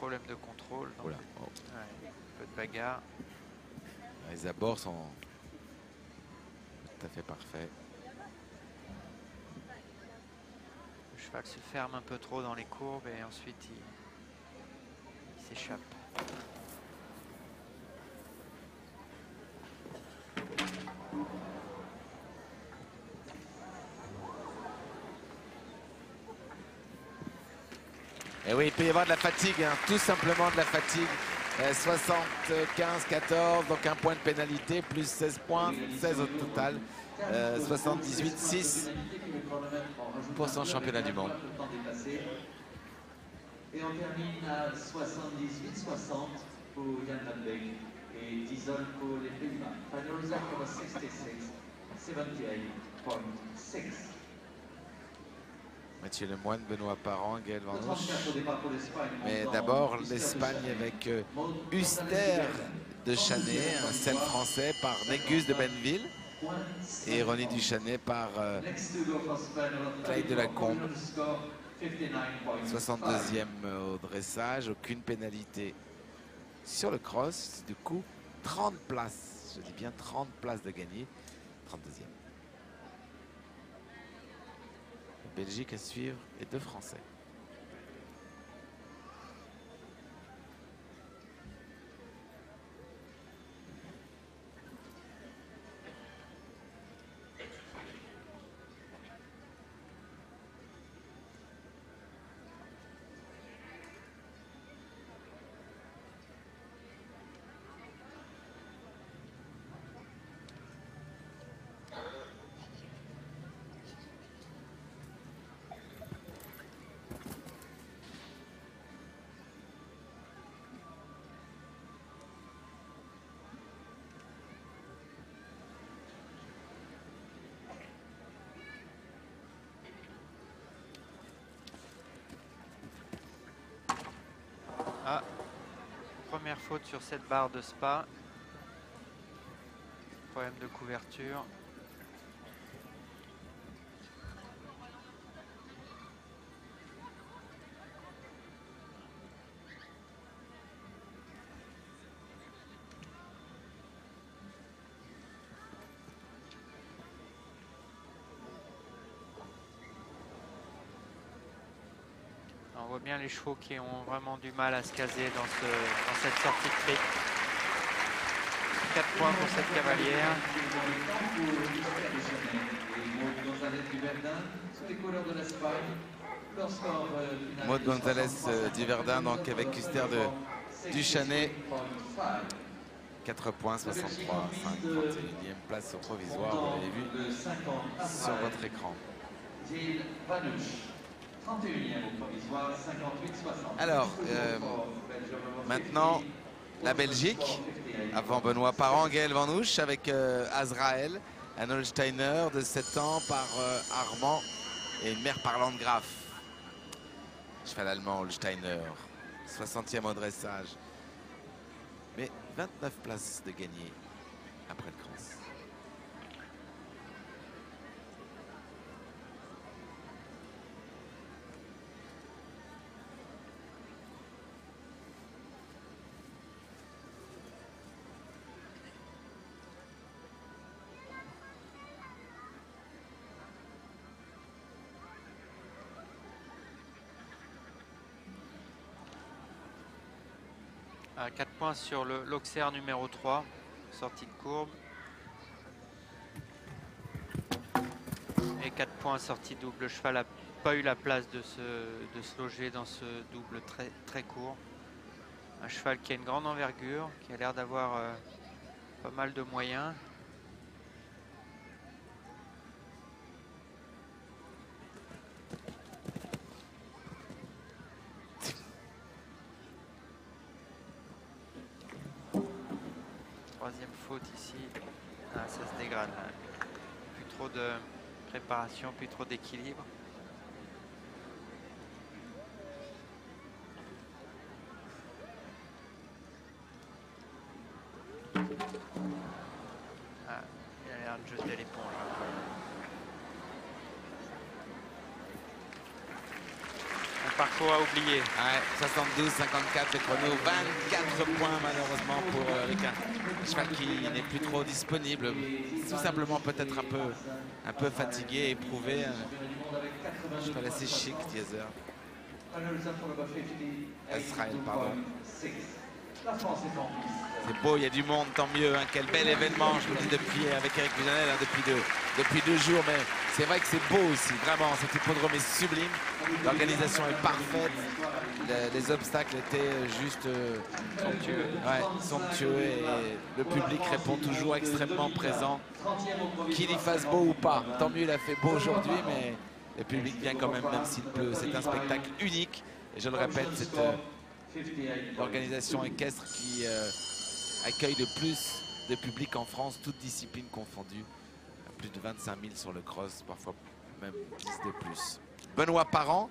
Speaker 2: problème de contrôle. Donc,
Speaker 1: Voilà. Oh.
Speaker 2: ouais, un peu de bagarre.
Speaker 1: Les abords sont tout à fait parfaits.
Speaker 2: Le cheval se ferme un peu trop dans les courbes et ensuite il s'échappe.
Speaker 1: Et oui, il peut y avoir de la fatigue, hein, tout simplement de la fatigue. 75-14, donc un point de pénalité, plus 16 points, 16 au total. 78-6 pour son championnat du monde.
Speaker 3: Et on termine à 78-60 pour Jan van Beek et 10 pour les Pays-Bas. Final result was 66, 78.6.
Speaker 1: Mathieu Lemoine, Benoît Parent, Gaël Vanouche. Mais d'abord l'Espagne avec Huster de Chanet, un sel français par Négus de Benneville. Et Ronnie Duchanet par Clyde de la Combe. 62e au dressage, aucune pénalité sur le cross. Du coup, 30 places, je dis bien 30 places de gagner. 32e. Belgique à suivre et 2 Français.
Speaker 2: Ah, première faute sur cette barre de Spa. Problème de couverture. On voit bien les chevaux qui ont vraiment du mal à se caser dans cette sortie de cric. 4 points pour cette cavalière.
Speaker 1: Maud Gonzalez du Verdun, donc avec Huster de Duchanet. 4 points, 63, 51e place au provisoire, vous l'avez vu sur votre écran. Alors, maintenant, la Belgique, avant Benoît Parent, Gaël Vanouche avec Azrael, un Holsteiner de 7 ans par Armand et une mère parlante Graf. Cheval allemand, Holsteiner, 60e au dressage. Mais 29 places de gagner après le cross.
Speaker 2: À 4 points sur l'Auxerre numéro 3, sortie de courbe. Et 4 points sortie double. Le cheval n'a pas eu la place de se loger dans ce double très court. Un cheval qui a une grande envergure, qui a l'air d'avoir pas mal de moyens. Troisième faute ici. Ah, ça se dégrade. Plus trop de préparation, plus trop d'équilibre. Ah, il a l'air de jeter l'éponge. Un parcours à oublier.
Speaker 1: Ouais, 72-54 le chrono, 24 points malheureusement pour avec un cheval qui n'est plus trop disponible. Tout simplement peut-être un peu fatigué, éprouvé. Un cheval assez chic, Diezer. Israël, pardon.
Speaker 3: La France est en piste.
Speaker 1: C'est beau, il y a du monde, tant mieux. Hein. Quel bel événement, je vous le dis depuis avec Eric Vijanel, hein, depuis 2 jours. Mais c'est vrai que c'est beau aussi, vraiment. Cet hippodrome est sublime. L'organisation est parfaite. Les obstacles étaient juste somptueux. Et le public répond toujours extrêmement présent. Qu'il y fasse beau ou pas, tant mieux, il a fait beau aujourd'hui, mais le public vient quand même s'il pleut. C'est un spectacle unique. Et je le répète, c'est l'organisation équestre qui accueille le plus de public en France, toutes disciplines confondues. Plus de 25 000 sur le cross, parfois même 10 de plus. Benoît Parent,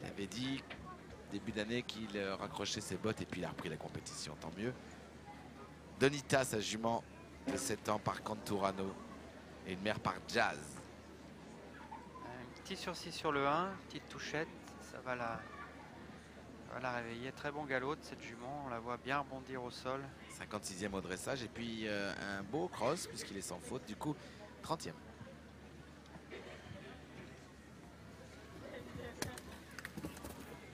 Speaker 1: il avait dit début d'année qu'il raccrochait ses bottes et puis il a repris la compétition, tant mieux. Donita, sa jument de 7 ans par Canturano et une mère par Jazz.
Speaker 2: Un petit sursis sur le 1, petite touchette, ça va la réveiller. Très bon galop de cette jument, on la voit bien rebondir au sol.
Speaker 1: 56e au dressage et puis un beau cross puisqu'il est sans faute, du coup 30e.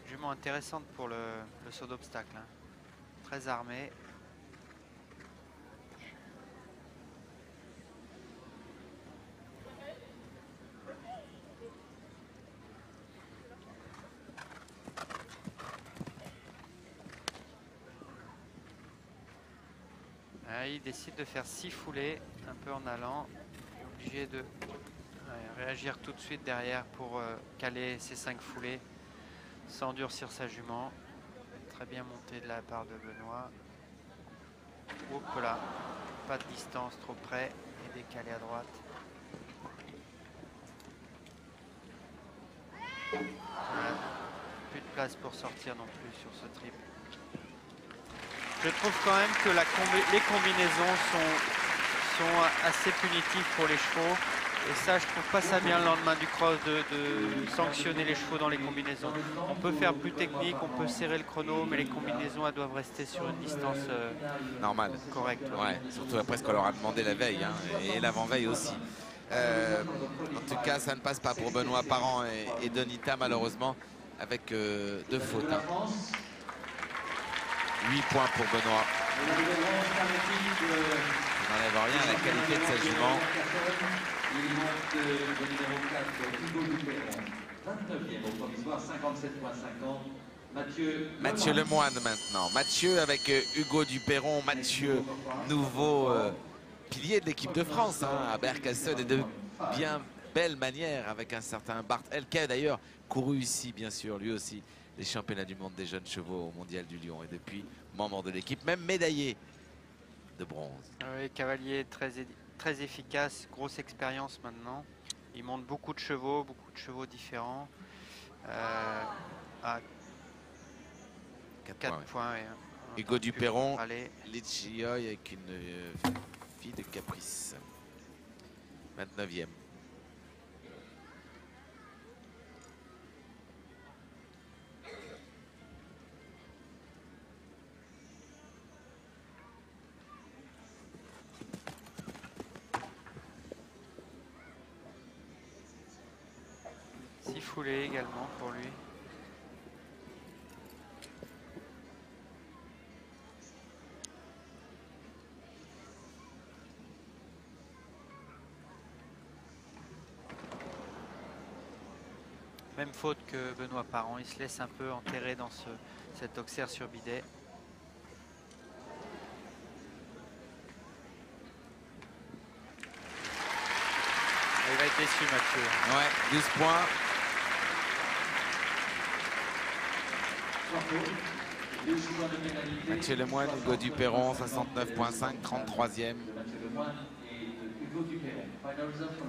Speaker 2: Jument intéressante pour le saut d'obstacle, hein. Très armée. Il décide de faire 6 foulées, un peu en allant, obligé de réagir tout de suite derrière pour caler ces 5 foulées sans durcir sa jument. Très bien monté de la part de Benoît. Hop là, pas de distance trop près et décalé à droite. Voilà. Plus de place pour sortir non plus sur ce triple. Je trouve quand même que les combinaisons sont assez punitives pour les chevaux. Et ça, je trouve pas ça bien le lendemain du cross de sanctionner les chevaux dans les combinaisons. On peut faire plus technique, on peut serrer le chrono, mais les combinaisons, elles doivent rester sur une distance
Speaker 1: normale,
Speaker 2: correcte.
Speaker 1: Ouais, surtout après ce qu'on leur a demandé la veille, hein, et l'avant-veille aussi. En tout cas, ça ne passe pas pour Benoît Parent et Donita, malheureusement, avec 2 fautes. Hein. 8 points pour Benoît. Il n'enlève rien à la qualité de sa jument.
Speaker 3: Il monte le numéro 4, Hugo Duperron, 29e au provisoire, 57,50.
Speaker 1: Mathieu Lemoine maintenant. Mathieu avec Hugo Duperron. Mathieu, nouveau pilier de l'équipe de France, hein, à Bercassel, et de bien belle manière avec un certain Bart Elke, d'ailleurs couru ici, bien sûr, lui aussi, les championnats du monde des jeunes chevaux au Mondial du Lion, et depuis membre de l'équipe, même médaillé de bronze.
Speaker 2: Oui, cavalier très efficace, grosse expérience maintenant. Il monte beaucoup de chevaux différents. À 4 points. Ouais.
Speaker 1: Hugo Duperron, Lichioy avec une fille de Caprice. 29e.
Speaker 2: Foulée également pour lui. Même faute que Benoît Parent, il se laisse un peu enterrer dans cet Auxerre sur bidet. Il va être déçu, Mathieu.
Speaker 1: Ouais, 12 points. Mathieu Lemoine, Hugo Duperron, 69,5, 33e.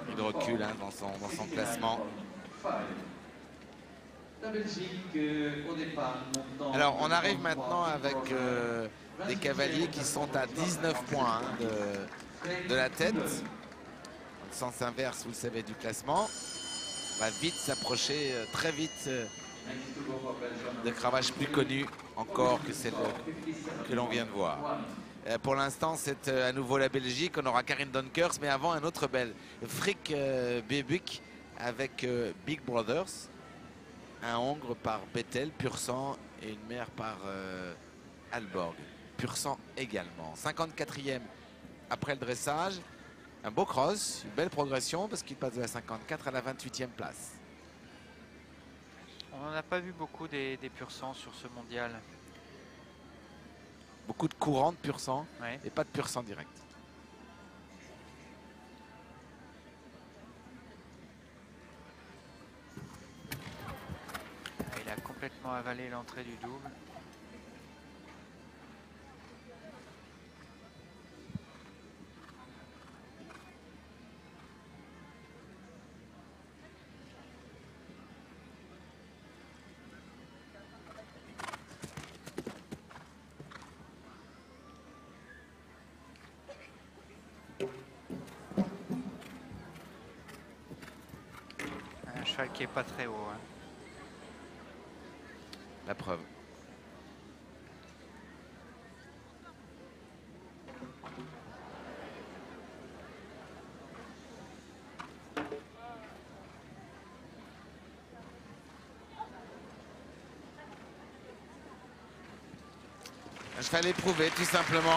Speaker 1: Il recule, hein, dans son classement. Alors on arrive maintenant avec des cavaliers qui sont à 19 points, hein, de la tête. Dans le sens inverse, vous le savez, du classement. On va vite s'approcher, très vite, de cravache plus connue encore que celle que l'on vient de voir. Pour l'instant, c'est à nouveau la Belgique. On aura Karin Donkers, mais avant un autre bel, Frick Bebuk avec Big Brothers. Un Hongre par Bettel, pur sang, et une mère par Alborg, pur sang également. 54e après le dressage. Un beau cross, une belle progression parce qu'il passe de la 54 à la 28e place.
Speaker 2: On n'en a pas vu beaucoup des pur sang sur ce mondial.
Speaker 1: Beaucoup de courants de pur sang,
Speaker 2: Ouais.
Speaker 1: et pas de pur sang direct.
Speaker 2: Il a complètement avalé l'entrée du double. Un cheval qui est pas très haut. Hein.
Speaker 1: La preuve. Un cheval éprouvé, tout simplement.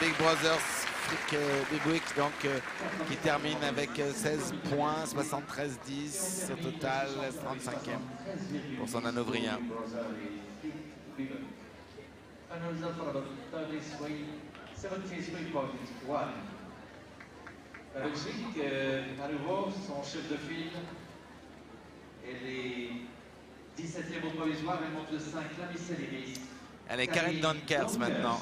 Speaker 1: Big Brothers, Frick Bebuk, donc qui termine avec 16 points, 73-10 au total, 35e pour son Hanovrien.
Speaker 3: La Belgique, à nouveau, son chef de file. Elle est 17e au provisoire, elle monte le 5, la Miss.
Speaker 1: Allez, Karin Donkers maintenant.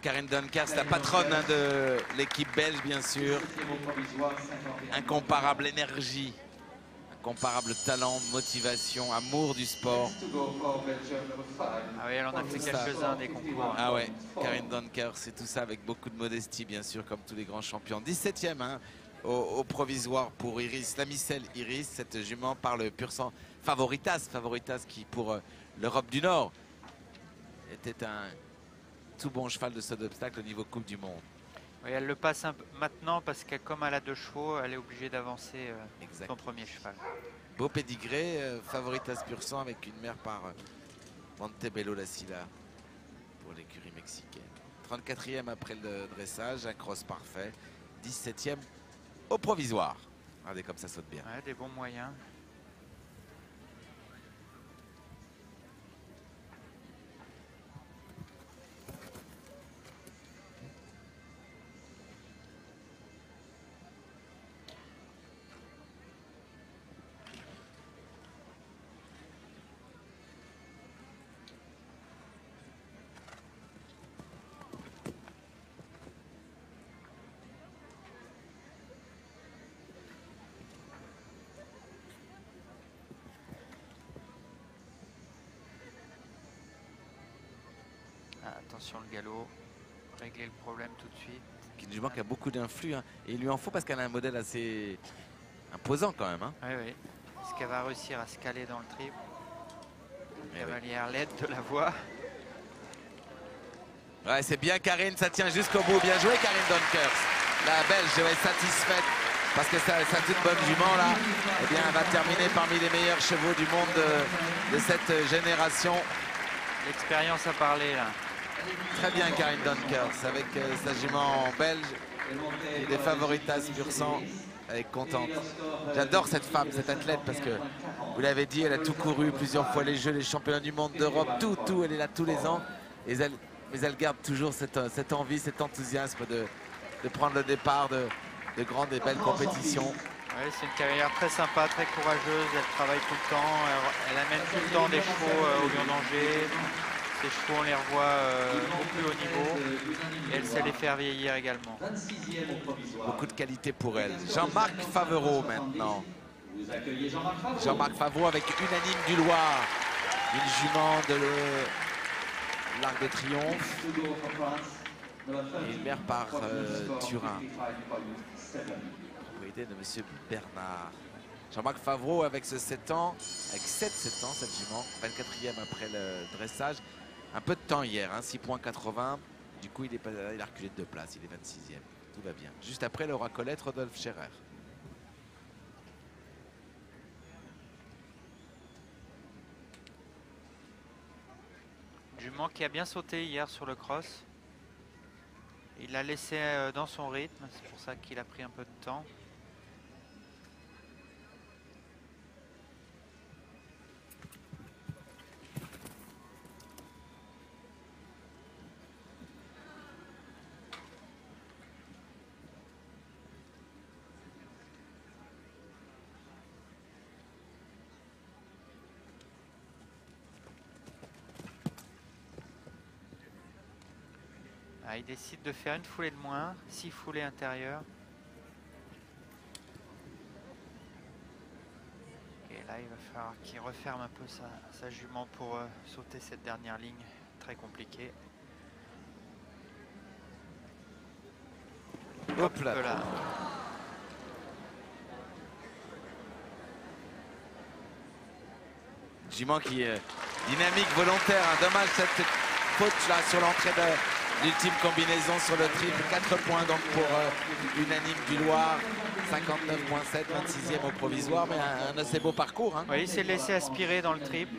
Speaker 1: Karin Donkers, la patronne de l'équipe belge, bien sûr. Incomparable énergie, incomparable talent, motivation, amour du sport.
Speaker 2: Ah oui, elle en a fait quelques-uns des concours.
Speaker 1: Ah ouais, Karin Donkers, c'est tout ça avec beaucoup de modestie, bien sûr, comme tous les grands champions. 17e hein, au provisoire pour Iris, la Micelle Iris, cette jument par le pur sang Favoritas qui pour l'Europe du Nord était un tout bon cheval de saut d'obstacle au niveau Coupe du Monde.
Speaker 2: Oui, elle le passe un peu maintenant parce que comme elle a 2 chevaux, elle est obligée d'avancer
Speaker 1: Exact.
Speaker 2: son premier cheval.
Speaker 1: Beau pédigré, Favoritas pur sang avec une mère par Montebello la Silla pour l'écurie mexicaine. 34e après le dressage, un cross parfait. 17e au provisoire. Regardez comme ça saute bien.
Speaker 2: Ouais, des bons moyens. Attention le galop, régler le problème tout de suite.
Speaker 1: Qui jument qui a beaucoup d'influx hein. Et il lui en faut parce qu'elle a un modèle assez imposant quand même. Hein.
Speaker 2: Oui, oui. Est-ce qu'elle va réussir à se caler dans le triple?
Speaker 1: Mais
Speaker 2: Cavalière l'aide de la voix.
Speaker 1: Ouais, c'est bien Karine, ça tient jusqu'au bout. Bien joué Karin Donkers. La Belge va être satisfaite parce que sa toute bonne jument là, eh bien, elle va terminer parmi les meilleurs chevaux du monde de cette génération.
Speaker 2: L'expérience a parlé là.
Speaker 1: Très bien Karin Donkers avec sa jument belge et des Favoritas pur sang. Elle est contente. J'adore cette femme, cette athlète parce que vous l'avez dit, elle a tout couru plusieurs fois les Jeux, les championnats du monde d'Europe, tout, elle est là tous les ans. Mais elle garde toujours cette envie, cet enthousiasme de prendre le départ de grandes et belles compétitions.
Speaker 2: Oui, c'est une cavalière très sympa, très courageuse. Elle travaille tout le temps. Elle amène tout le temps des chevaux au Lion d'Angers. Ces chevaux, on les revoit au plus haut niveau. Et elle sait les faire vieillir également.
Speaker 1: Beaucoup de qualité pour elle. Jean-Marc Favereau maintenant. Jean-Marc Favereau avec Unanime du Loir. Une jument de l'Arc de Triomphe. Et une mère par Turin. Propriété de Monsieur Bernard. Jean-Marc Favreau avec ce 7 ans, avec 7 ans, cette jument, 24e après le dressage. Un peu de temps hier, hein, 6,80. Du coup, il a reculé de 2 places, il est 26e. Tout va bien. Juste après, Laura Colette, Rodolphe Scherer.
Speaker 2: Jument qui a bien sauté hier sur le cross. Il l'a laissé dans son rythme, c'est pour ça qu'il a pris un peu de temps. Ah, il décide de faire une foulée de moins, 6 foulées intérieures. Et là, il va falloir qu'il referme un peu sa jument pour sauter cette dernière ligne, très compliquée.
Speaker 1: Hop là. Jument qui est dynamique, volontaire. Hein. Dommage cette faute là sur l'entrée de l'ultime combinaison sur le triple. 4 points donc pour Unanime du Loir. 59,7, 26e au provisoire, mais un assez beau parcours. Hein.
Speaker 2: Oui, il s'est laissé aspirer dans le triple.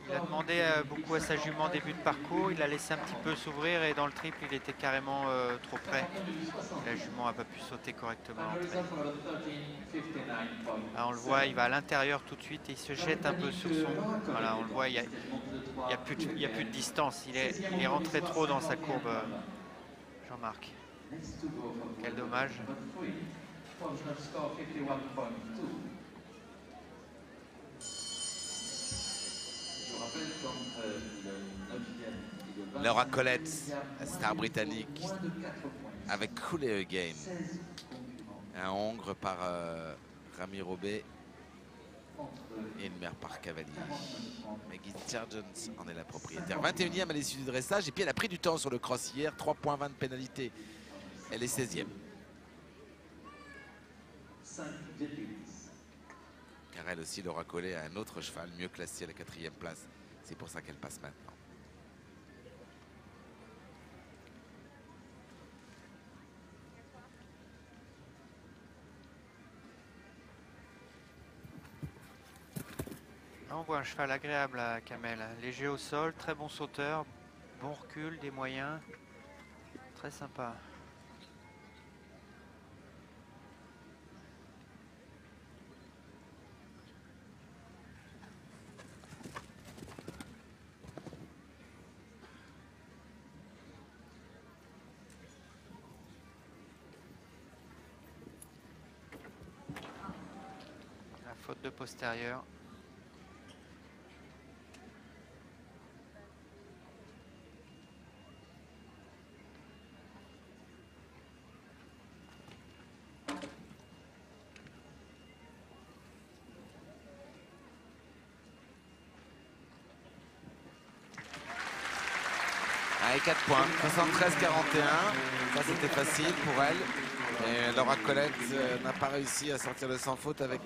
Speaker 2: Il a demandé beaucoup à sa jument en début de parcours. Il a laissé un petit peu s'ouvrir et dans le triple, il était carrément trop près. La jument n'a pas pu sauter correctement. Là, on le voit, il va à l'intérieur tout de suite et il se jette un peu sur son... Voilà, on le voit, il n'y a plus de distance. Il est rentré trop dans sa courbe, Jean-Marc. Quel dommage.
Speaker 1: Laura Colette, la star britannique, avec Cooley Again. Un Hongre par Rami Robet et une mère par Cavalli. Maggie Sargent en est la propriétaire. 21e à l'issue du dressage. Et puis elle a pris du temps sur le cross hier. 3,20 de pénalité. Elle est 16e. Car elle aussi, Laura Collet, a un autre cheval mieux classé à la 4e place. C'est pour ça qu'elle passe maintenant.
Speaker 2: Là, on voit un cheval agréable à Kamel. Léger au sol, très bon sauteur, bon recul, des moyens. Très sympa. La faute de postérieur.
Speaker 1: Allez, 4 points, 73-41. Ça, c'était facile pour elle. Et Laura Colette n'a pas réussi à sortir de sans faute avec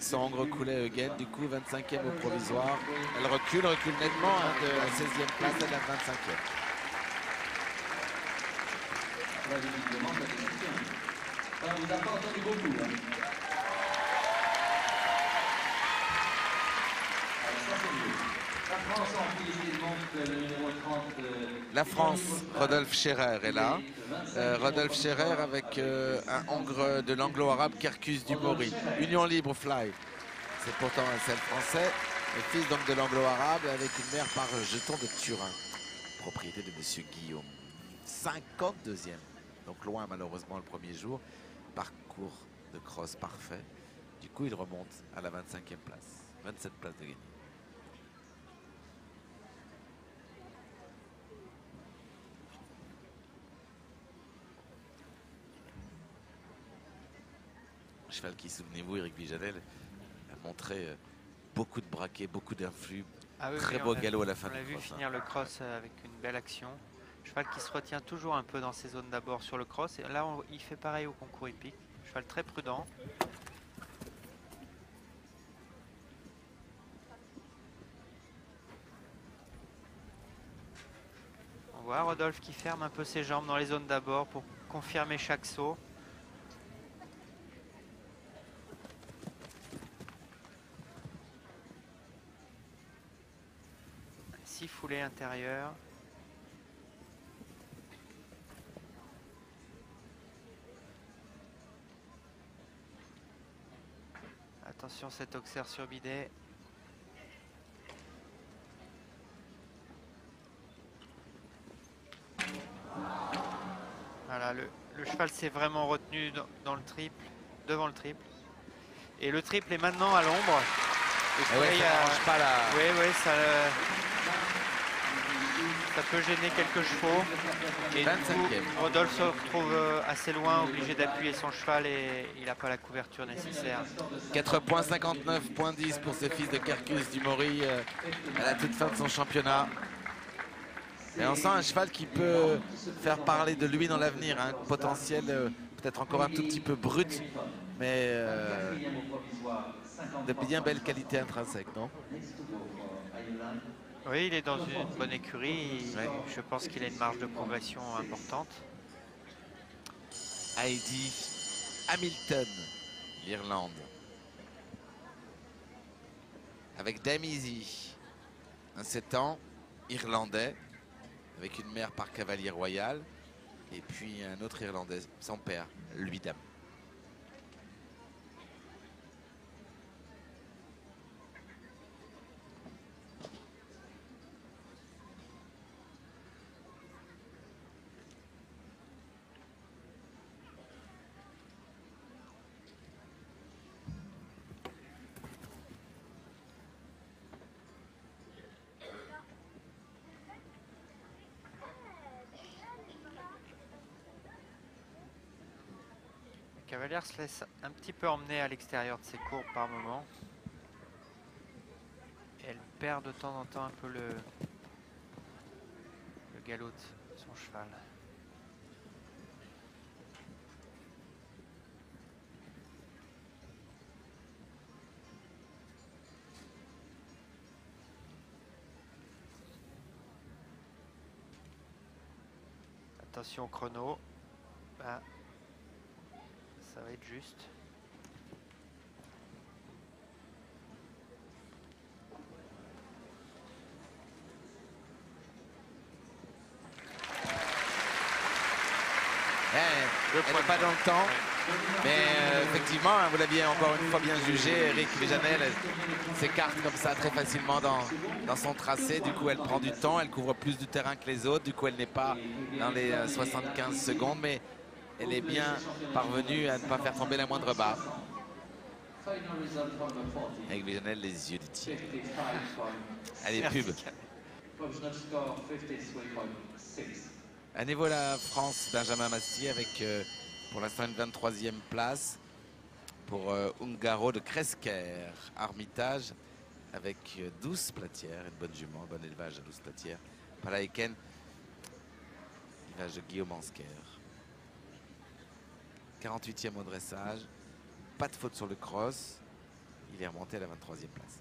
Speaker 1: son Hongre Cooley Again. Du coup, 25e au provisoire. Elle recule nettement hein, de la 16e place à la 25e.
Speaker 3: On vous a pas entendu beaucoup. Hein.
Speaker 1: La France, Rodolphe Scherer est là. Rodolphe Scherer avec un Hongre de l'anglo-arabe Kerkus du Mori. Union Libre Fly. C'est pourtant un seul français. Le fils donc de l'anglo-arabe avec une mère par jeton de Turin. Propriété de Monsieur Guillaume. 52e. Donc loin malheureusement le premier jour. Parcours de cross parfait. Du coup il remonte à la 25e place. 27 places de gagné. Cheval qui, souvenez-vous, Éric Vijanel a montré beaucoup de braquets, beaucoup d'influx.
Speaker 2: Ah oui,
Speaker 1: très
Speaker 2: oui,
Speaker 1: beau galop à la fin
Speaker 2: du cross. On l'a vu finir
Speaker 1: hein.
Speaker 2: le cross avec une belle action. Cheval qui se retient toujours un peu dans ses zones d'abord sur le cross. Et là, il fait pareil au concours hippique. Cheval très prudent. On voit Rodolphe qui ferme un peu ses jambes dans les zones d'abord pour confirmer chaque saut. Six foulées intérieures. Attention cet auxerre sur bidet. Voilà, le cheval s'est vraiment retenu dans le triple, devant le triple. Et le triple est maintenant à l'ombre.
Speaker 1: Ouais, ça n'arrange pas la...
Speaker 2: Oui, ça peut gêner quelques chevaux. Et du coup, Rodolphe se retrouve assez loin, obligé d'appuyer son cheval et il n'a pas la couverture nécessaire.
Speaker 1: 4,59,10 pour ce fils de Kerkus du Maury à la toute fin de son championnat. Et on sent un cheval qui peut faire parler de lui dans l'avenir, un potentiel peut-être encore un tout petit peu brut, mais de bien belle qualité intrinsèque, non?
Speaker 2: Oui, il est dans une bonne écurie. Je pense qu'il a une marge de progression importante.
Speaker 1: Heidi Hamilton, l'Irlande. Avec Damizi, un 7 ans, irlandais, avec une mère par cavalier royal. Et puis un autre Irlandais, son père, lui dame.
Speaker 2: Cavalière se laisse un petit peu emmener à l'extérieur de ses courbes par moment. Et elle perd de temps en temps un peu le galop de son cheval. Attention au chrono. Ah. Ça va être juste.
Speaker 1: Elle n'est pas dans le temps, mais effectivement, vous l'aviez encore une fois bien jugé, Eric Véjanel s'écarte comme ça très facilement dans son tracé. Du coup, elle prend du temps, elle couvre plus du terrain que les autres. Du coup, elle n'est pas dans les 75 secondes, mais elle est bien parvenue à ne pas faire tomber la moindre barre. Avec Véjanel, les yeux du tigre. Allez, pub. À niveau la France, Benjamin Mastier avec pour l'instant une 23e place pour Ungaro de Kresker. Armitage avec 12 platières, une bonne jument, bon élevage à 12 platières. Palaeken, élevage de Guillaume Ansker. 48e au dressage, pas de faute sur le cross, il est remonté à la 23e place.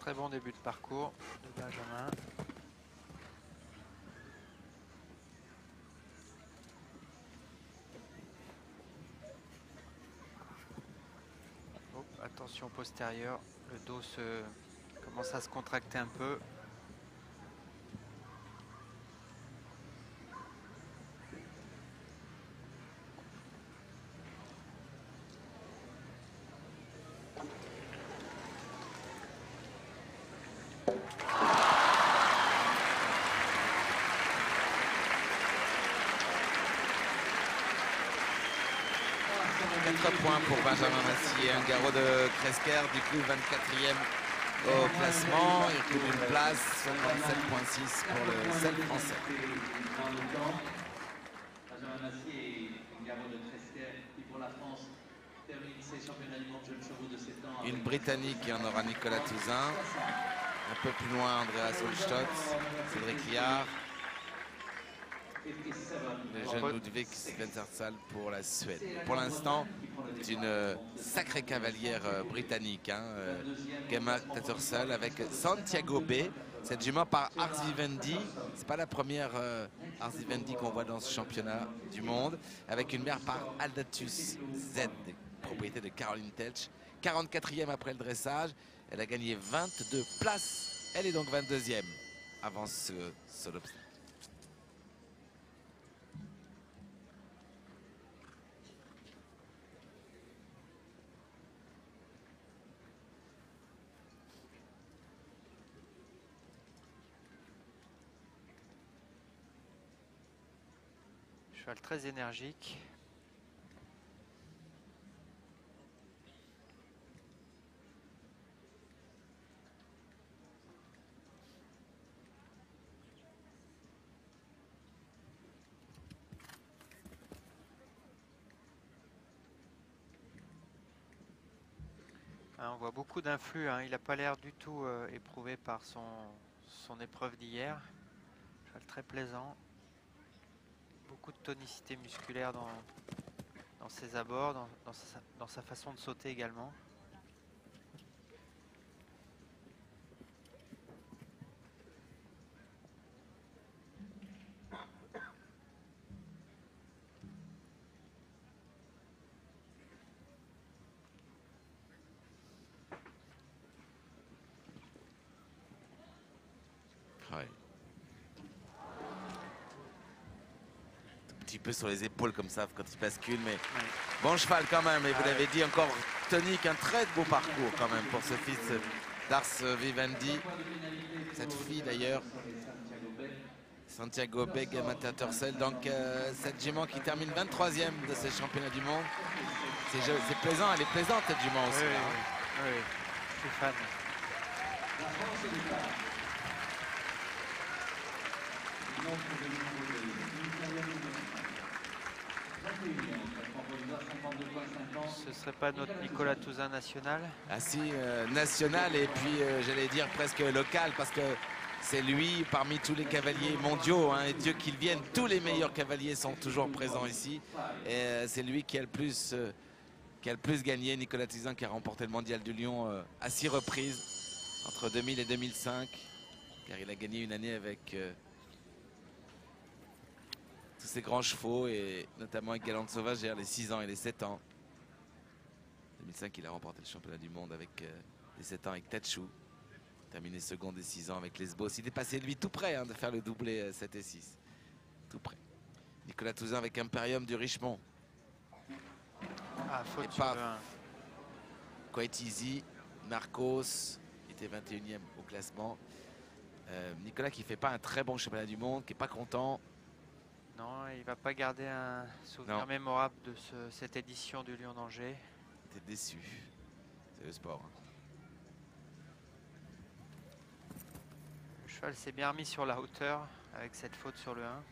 Speaker 2: Très bon début de parcours de Benjamin. Oh, attention postérieur, le dos commence à se contracter un peu.
Speaker 1: Points pour Benjamin Massier, un garrot de Kresker, du coup 24e au classement. Il recule une place, 57,6 pour le seul français.
Speaker 3: Benjamin Massier et Garo de Tresquet qui pour la France termine ces championnats du monde jeunes chevaux de 7 ans.
Speaker 1: Une Britannique, il y en aura Nicolas Touzin. Un peu plus loin, Andreas Holstott, Cédric Liard. Le jeune Ludwig Svensersal pour la Suède. Pour l'instant, c'est une sacrée cavalière britannique, hein, Gemma Tattersall avec Santiago B. Cette jument par Ars Vivendi. C'est pas la première Ars Vivendi qu'on voit dans ce championnat du monde. Avec une mère par Aldatus Z, propriété de Caroline Telch. 44e après le dressage. Elle a gagné 22 places. Elle est donc 22e avant ce obstacle.
Speaker 2: Cheval très énergique. On voit beaucoup d'influx, hein. Il n'a pas l'air du tout éprouvé par son épreuve d'hier. Cheval très plaisant. Beaucoup de tonicité musculaire dans ses abords, dans sa façon de sauter également.
Speaker 1: Ouais. Un petit peu sur les épaules comme ça quand il bascule, mais bon cheval quand même. Et vous l'avez dit, encore tonique, un très beau parcours quand même pour ce fils d'Ars Vivendi. Cette fille d'ailleurs, Santiago B, Gemma Tattersall. Donc cette jument qui termine 23e de ces championnats du monde. C'est plaisant, elle est plaisante cette jument aussi.
Speaker 2: Oui,
Speaker 1: là, hein.
Speaker 2: oui, je suis fan. Ce serait pas notre Nicolas Touzin national?
Speaker 1: Ah si, national et puis j'allais dire presque local parce que c'est lui parmi tous les cavaliers mondiaux, hein, et Dieu qu'il vienne, tous les meilleurs cavaliers sont toujours présents ici et c'est lui qui a le plus gagné. Nicolas Touzin qui a remporté le mondial du Lion à 6 reprises entre 2000 et 2005 car il a gagné une année avec tous ces grands chevaux et notamment avec Galante Sauvage les 6 ans et les 7 ans. 2005, il a remporté le championnat du monde avec les 7 ans avec Tachou. Terminé second des 6 ans avec Lesbos. Il est passé lui tout près hein, de faire le doublé 7 et 6. Tout près. Nicolas Touzin avec Imperium du Richemont.
Speaker 2: Ah, faute
Speaker 1: et
Speaker 2: sur
Speaker 1: paf.
Speaker 2: le 1.
Speaker 1: Quite Easy, Marcos, qui était 21e au classement. Nicolas qui fait pas un très bon championnat du monde, qui est pas content.
Speaker 2: Non, il va pas garder un souvenir mémorable de cette édition du Lion d'Angers.
Speaker 1: Il était déçu. C'est le sport. Hein.
Speaker 2: Le cheval s'est bien remis sur la hauteur avec cette faute sur le 1.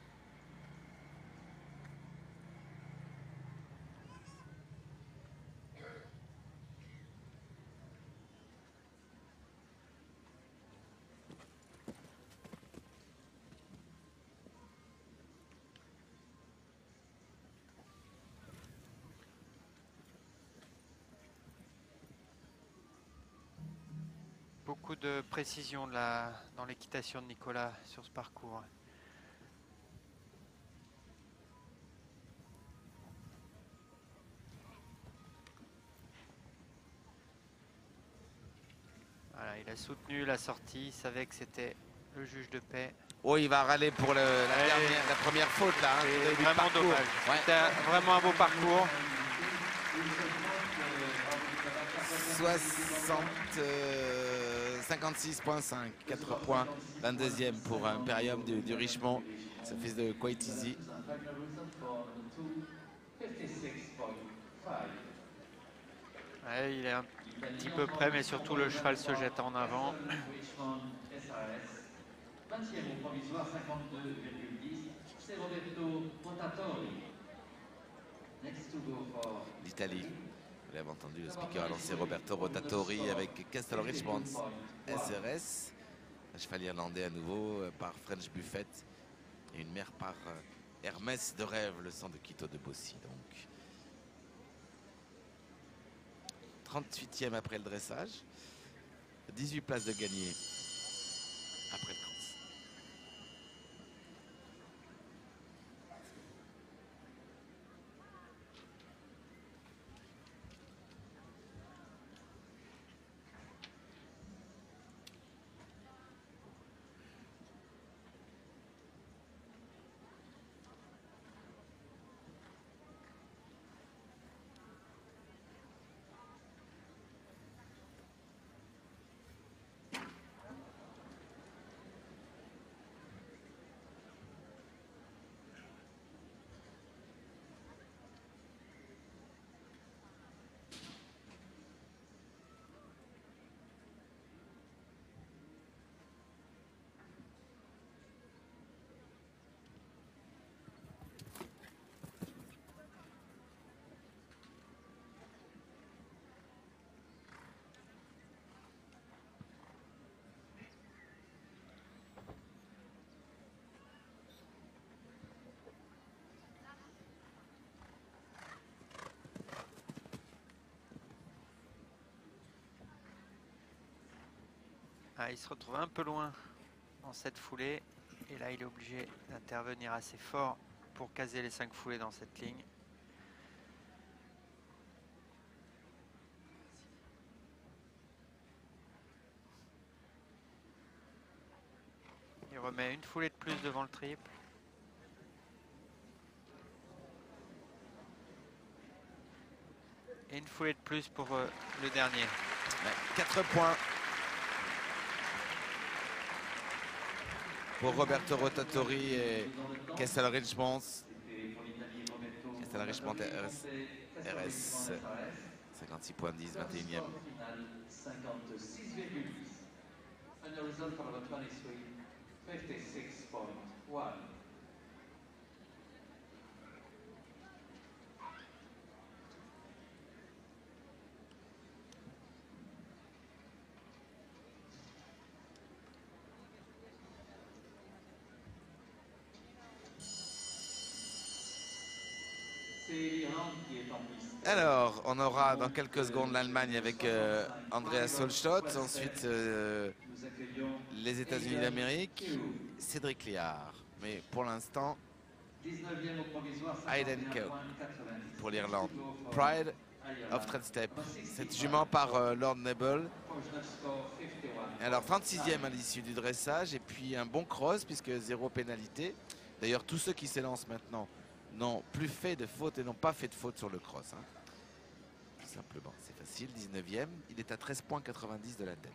Speaker 2: Beaucoup de précision dans l'équitation de Nicolas sur ce parcours. Voilà, il a soutenu la sortie, il savait que c'était le juge de paix.
Speaker 1: Oh, il va râler pour la première faute là. Hein,
Speaker 2: c'est vraiment dommage.
Speaker 1: Ouais.
Speaker 2: C'était vraiment un beau parcours.
Speaker 1: 56,5, 4 points, 22e pour Imperium du Richemont, ce fils de Quite Easy.
Speaker 2: Ouais, un petit peu près, mais surtout le cheval se jette en avant.
Speaker 3: 20e au provisoire, 52,10. C'est Roberto Rotatori. Next to go for
Speaker 1: L'Italie. Vous l'avez entendu, le speaker a lancé Roberto Rotatori avec Castle Richmond SRS. Un cheval irlandais à nouveau par French Buffet. Et une mère par Hermès de Rêve, le sang de Quito de Bossy. Donc 38e après le dressage. 18 places de gagné après le cross.
Speaker 2: Ah, il se retrouve un peu loin dans cette foulée. Et là, il est obligé d'intervenir assez fort pour caser les 5 foulées dans cette ligne. Il remet une foulée de plus devant le triple. Et une foulée de plus pour le dernier.
Speaker 1: 4 points pour Roberto Rotatori et Castle Richmond. Castle Richmond RS. 56 points 10, 21e.
Speaker 3: 56,10. And the result for the 23, 56.1. C'est l'Irlande qui est en piste.
Speaker 1: Alors, on aura dans quelques secondes l'Allemagne avec Andreas Solschott. Ensuite,
Speaker 3: Nous accueillons
Speaker 1: les États-Unis d'Amérique, Cédric Liard. Mais pour l'instant,
Speaker 3: 19e au provisoire,
Speaker 1: Hayden
Speaker 3: 51,90.
Speaker 1: Coe pour l'Irlande. Pride of Threadstep. Cette jument par Lord Nebel.
Speaker 3: Provisional score 51.
Speaker 1: Alors 36e à l'issue du dressage. Et puis un bon cross puisque 0 pénalité. D'ailleurs, tous ceux qui s'élancent maintenant n'ont plus fait de faute et n'ont pas fait de faute sur le cross. Hein. Tout simplement, c'est facile. 19e. Il est à 13,90 points de la tête.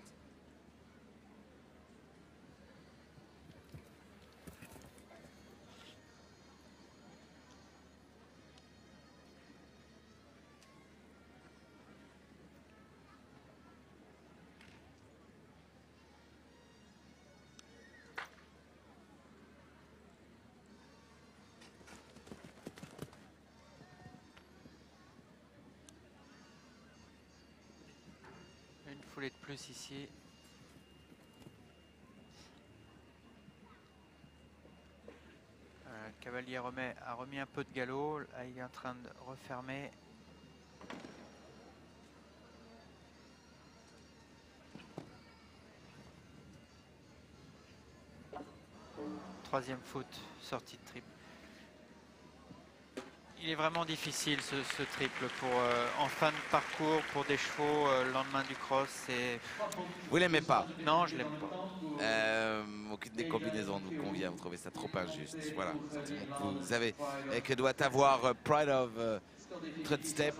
Speaker 2: Une foulée de plus ici. Cavalier a remis un peu de galop. Là, il est en train de refermer. Troisième faute, sortie de triple. Il est vraiment difficile ce triple pour en fin de parcours pour des chevaux le lendemain du cross.
Speaker 1: Vous l'aimez pas?
Speaker 2: Non, je l'aime pas.
Speaker 1: Aucune des combinaisons ne vous convient, vous trouvez ça trop injuste. Voilà, vous avez et que doit avoir Pride of Threadstep.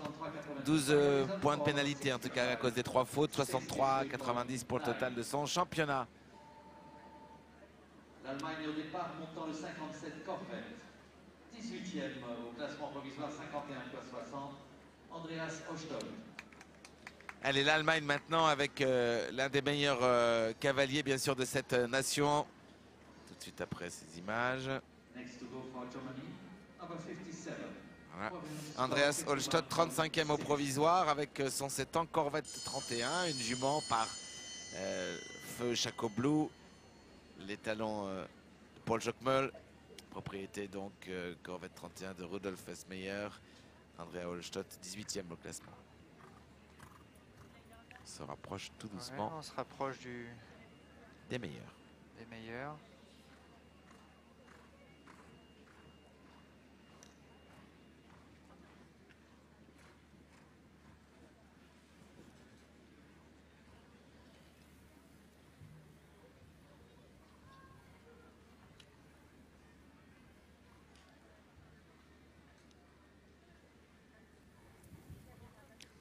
Speaker 1: 12 points de pénalité en tout cas à cause des 3 fautes, 63-90 pour le total de son championnat.
Speaker 3: L'Allemagne au départ montant le 57 Corvette. 18e au classement provisoire, 51,60. Andreas Oshton.
Speaker 1: Allez, l'Allemagne maintenant avec l'un des meilleurs cavaliers, bien sûr, de cette nation. Tout de suite après ces images. Voilà. Andreas Holstott, 35e au provisoire, avec son 7 ans Corvette 31, une jument par Feu Chaco Blue, les talons de Paul Jockmöll, propriété donc Corvette 31 de Rudolf Hesmeyer. Andrea Holstott, 18e au classement. On se rapproche tout doucement.
Speaker 2: Ouais, on se rapproche
Speaker 1: des meilleurs.
Speaker 2: Des meilleurs.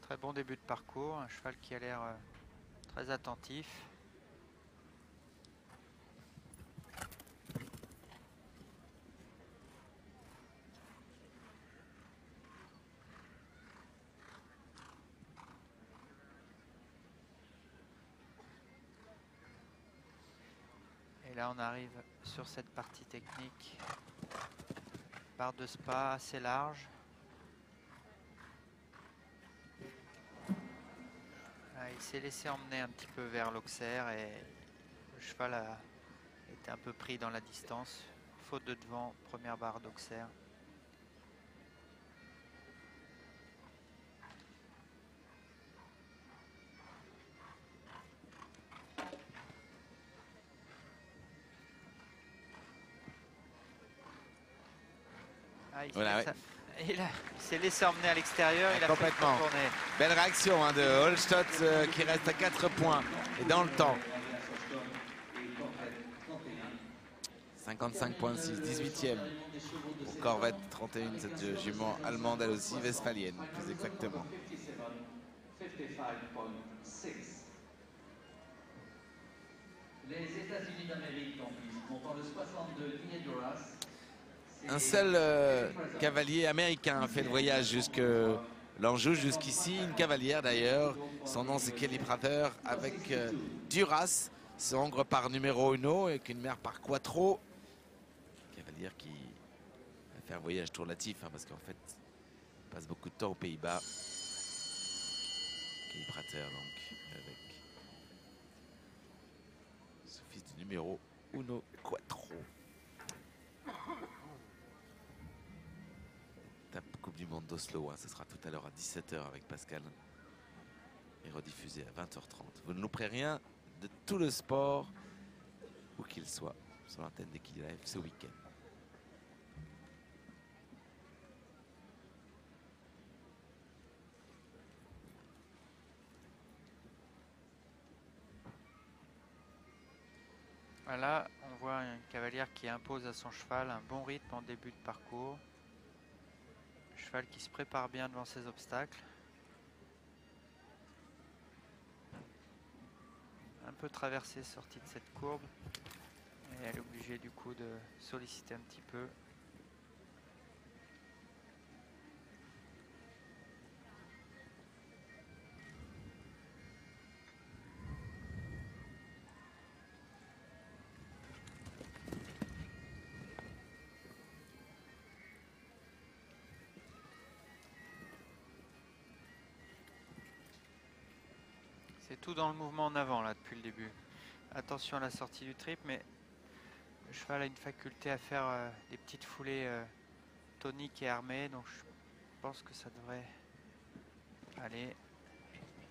Speaker 2: Très bon début de parcours, un cheval qui a l'air très attentif. Et là on arrive sur cette partie technique. Barre de spa assez large. Il s'est laissé emmener un petit peu vers l'Auxerre et le cheval a été un peu pris dans la distance. Faute de devant, première barre d'Auxerre.
Speaker 1: Voilà, ouais.
Speaker 2: Il s'est laissé emmener à l'extérieur, il a
Speaker 1: complètement. Belle réaction de Holstott qui reste à 4 points et dans le temps. 55,6, 18e pour Corvette 31, cette jument allemande elle aussi, westphalienne plus exactement.
Speaker 3: Les États-Unis d'Amérique en plus, montant le 62 Ligné Duras.
Speaker 1: Un seul cavalier américain a fait le voyage jusque l'Anjou, jusqu'ici, une cavalière d'ailleurs. Son nom c'est Kelly Prater avec Duras, son hongre par numéro 1 et une mère par Quattro. Cavalière qui a fait un voyage tournatif parce qu'en fait, il passe beaucoup de temps aux Pays-Bas. Kelly Prater donc avec ce fils du numéro 1 Quattro. Coupe du monde d'Oslo, ce sera tout à l'heure à 17 h avec Pascal et rediffusé à 20 h 30. Vous ne louperez rien de tout le sport, où qu'il soit, sur l'antenne d'Equity Live ce week-end.
Speaker 2: Voilà, on voit une cavalière qui impose à son cheval un bon rythme en début de parcours. Cheval qui se prépare bien devant ses obstacles. Un peu traversée, sortie de cette courbe. Et elle est obligée du coup de solliciter un petit peu. C'est tout dans le mouvement en avant là depuis le début. Attention à la sortie du trip, mais le cheval a une faculté à faire des petites foulées toniques et armées, donc je pense que ça devrait aller.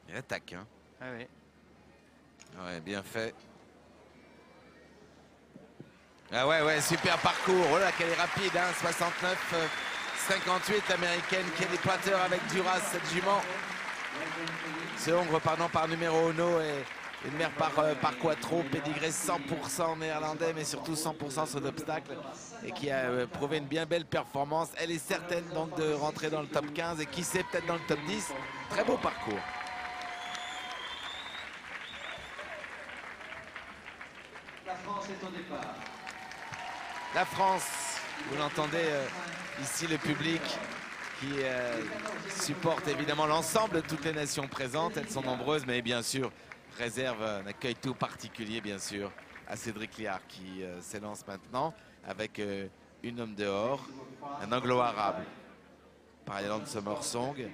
Speaker 1: Il attaque, hein.
Speaker 2: Ah oui.
Speaker 1: Ouais, bien fait. Ah ouais, super parcours. Oh là, qu'elle est rapide, hein. 69-58, l'américaine Kelly Prater avec Duras, cette jument. Ce hongre, pardon, par numéro 1 et une mère par Quattro, pédigré 100% néerlandais, mais surtout 100% sur l'obstacle et qui a prouvé une bien belle performance. Elle est certaine donc de rentrer dans le top 15 et qui sait peut-être dans le top 10. Très beau parcours.
Speaker 3: La France est au départ.
Speaker 1: La France, vous l'entendez ici, le public qui supporte évidemment l'ensemble de toutes les nations présentes. Elles sont nombreuses, mais bien sûr réserve un accueil tout particulier, bien sûr, à Cédric Liard qui s'élance maintenant avec une homme dehors, un anglo-arabe par Yaland Summersong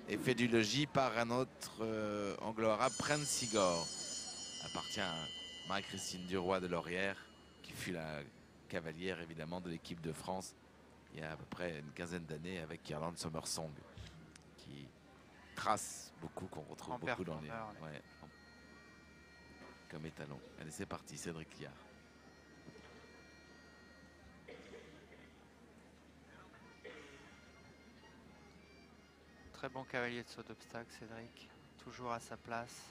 Speaker 1: et fait du logis par un autre anglo-arabe, Prince Igor. Appartient à Marie-Christine Duroy de Laurière, qui fut la cavalière évidemment de l'équipe de France il y a à peu près une quinzaine d'années avec Yaland Summersong, qui trace beaucoup, qu'on retrouve beaucoup dans les... Ouais, comme étalon. Allez, c'est parti, Cédric Liard.
Speaker 2: Très bon cavalier de saut d'obstacle, Cédric. Toujours à sa place.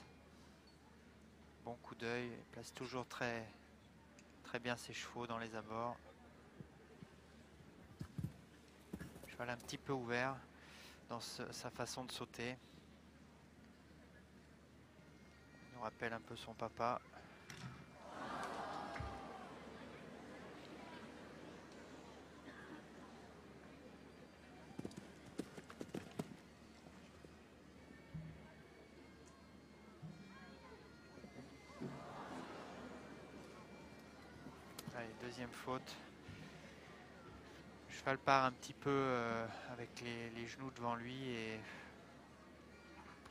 Speaker 2: Bon coup d'œil. Il place toujours très bien ses chevaux dans les abords. Cheval un petit peu ouvert dans sa façon de sauter. Il nous rappelle un peu son papa. Allez, deuxième faute. Le cheval part un petit peu avec les genoux devant lui et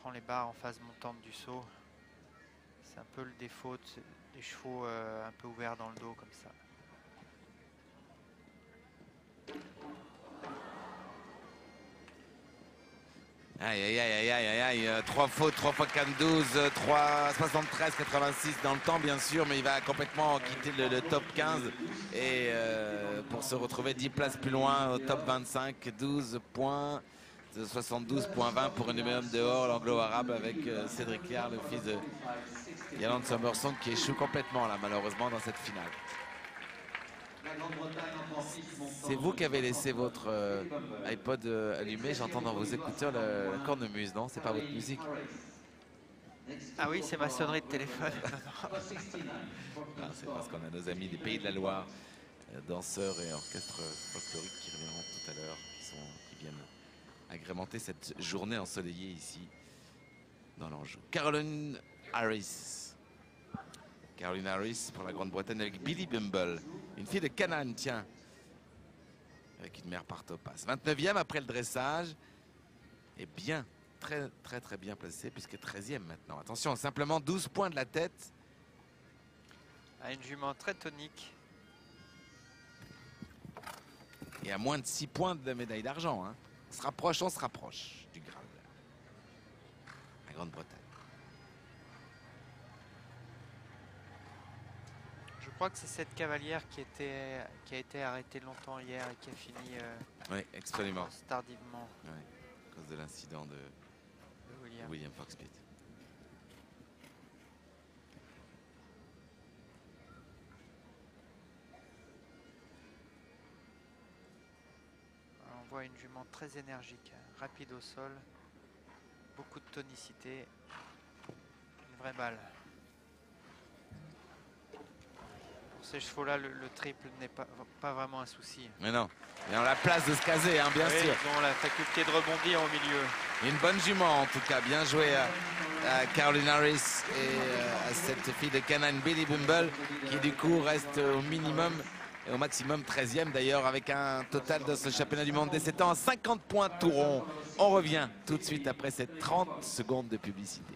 Speaker 2: prend les barres en phase montante du saut. C'est un peu le défaut des chevaux un peu ouverts dans le dos comme ça.
Speaker 1: Aïe, aïe, aïe, aïe, aïe, aïe, 3 fautes, 3 fois 4, 12, 3, 73, 86 dans le temps, bien sûr, mais il va complètement quitter le top 15 et pour se retrouver 10 places plus loin au top 25, 12 points, 72,20 pour une homme dehors, l'anglo-arabe avec Cédric Liard, le fils de Yaland Summersong, qui échoue complètement, là, malheureusement, dans cette finale. C'est vous qui avez laissé votre iPod allumé, j'entends dans vos écouteurs la cornemuse, non? C'est pas votre musique?
Speaker 2: Ah oui, c'est ma sonnerie de téléphone.
Speaker 1: C'est parce qu'on a nos amis des Pays de la Loire, danseurs et orchestres folkloriques qui reviendront tout à l'heure, qui viennent agrémenter cette journée ensoleillée ici dans l'Anjou. Caroline Harris. Caroline Harris pour la Grande-Bretagne avec Billy Bumble, une fille de Canaan, tiens, avec une mère par Topaz. 29e après le dressage, et bien, très bien placée, puisque 13e maintenant. Attention, simplement 12 points de la tête.
Speaker 2: Une jument très tonique.
Speaker 1: Et à moins de 6 points de médaille d'argent. Hein. On se rapproche du Graal. La Grande-Bretagne.
Speaker 2: Je crois que c'est cette cavalière qui a été arrêtée longtemps hier et qui a fini
Speaker 1: oui, absolument.
Speaker 2: tardivement.
Speaker 1: Oui, à cause de l'incident de William Fox-Pitt.
Speaker 2: On voit une jument très énergique, rapide au sol, beaucoup de tonicité, une vraie balle. Ces chevaux-là, le triple n'est pas vraiment un souci.
Speaker 1: Mais non, ils ont la place de se caser, hein, bien sûr.
Speaker 2: Ils ont la faculté de rebondir au milieu.
Speaker 1: Une bonne jument, en tout cas. Bien joué à Caroline Harris et à cette fille de Canaan, Billy Bumble, qui du coup reste au minimum et au maximum 13e d'ailleurs, avec un total de ce championnat du monde des 7 ans à 50 points tout rond. On revient tout de suite après ces 30 secondes de publicité.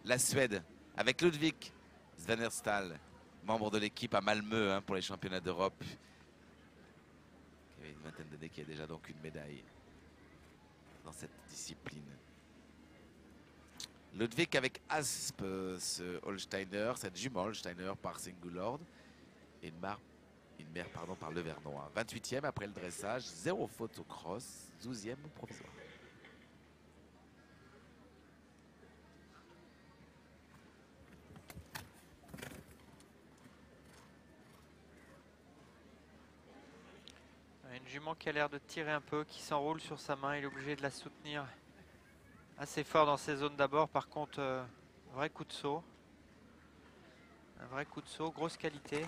Speaker 1: La Suède, avec Ludwig Svanerstal, membre de l'équipe à Malmö pour les championnats d'Europe. Il y avait une vingtaine d'années qui a déjà donc une médaille dans cette discipline. Ludwig avec Asp, ce Holsteiner, cette jument Holsteiner par Singulord, et une mère par Le Vernois. 28e après le dressage, 0 faute au cross, 12e au provisoire.
Speaker 2: Une jument qui a l'air de tirer un peu, qui s'enroule sur sa main. Il est obligé de la soutenir assez fort dans ces zones d'abord. Par contre, vrai coup de saut. Un vrai coup de saut, grosse qualité.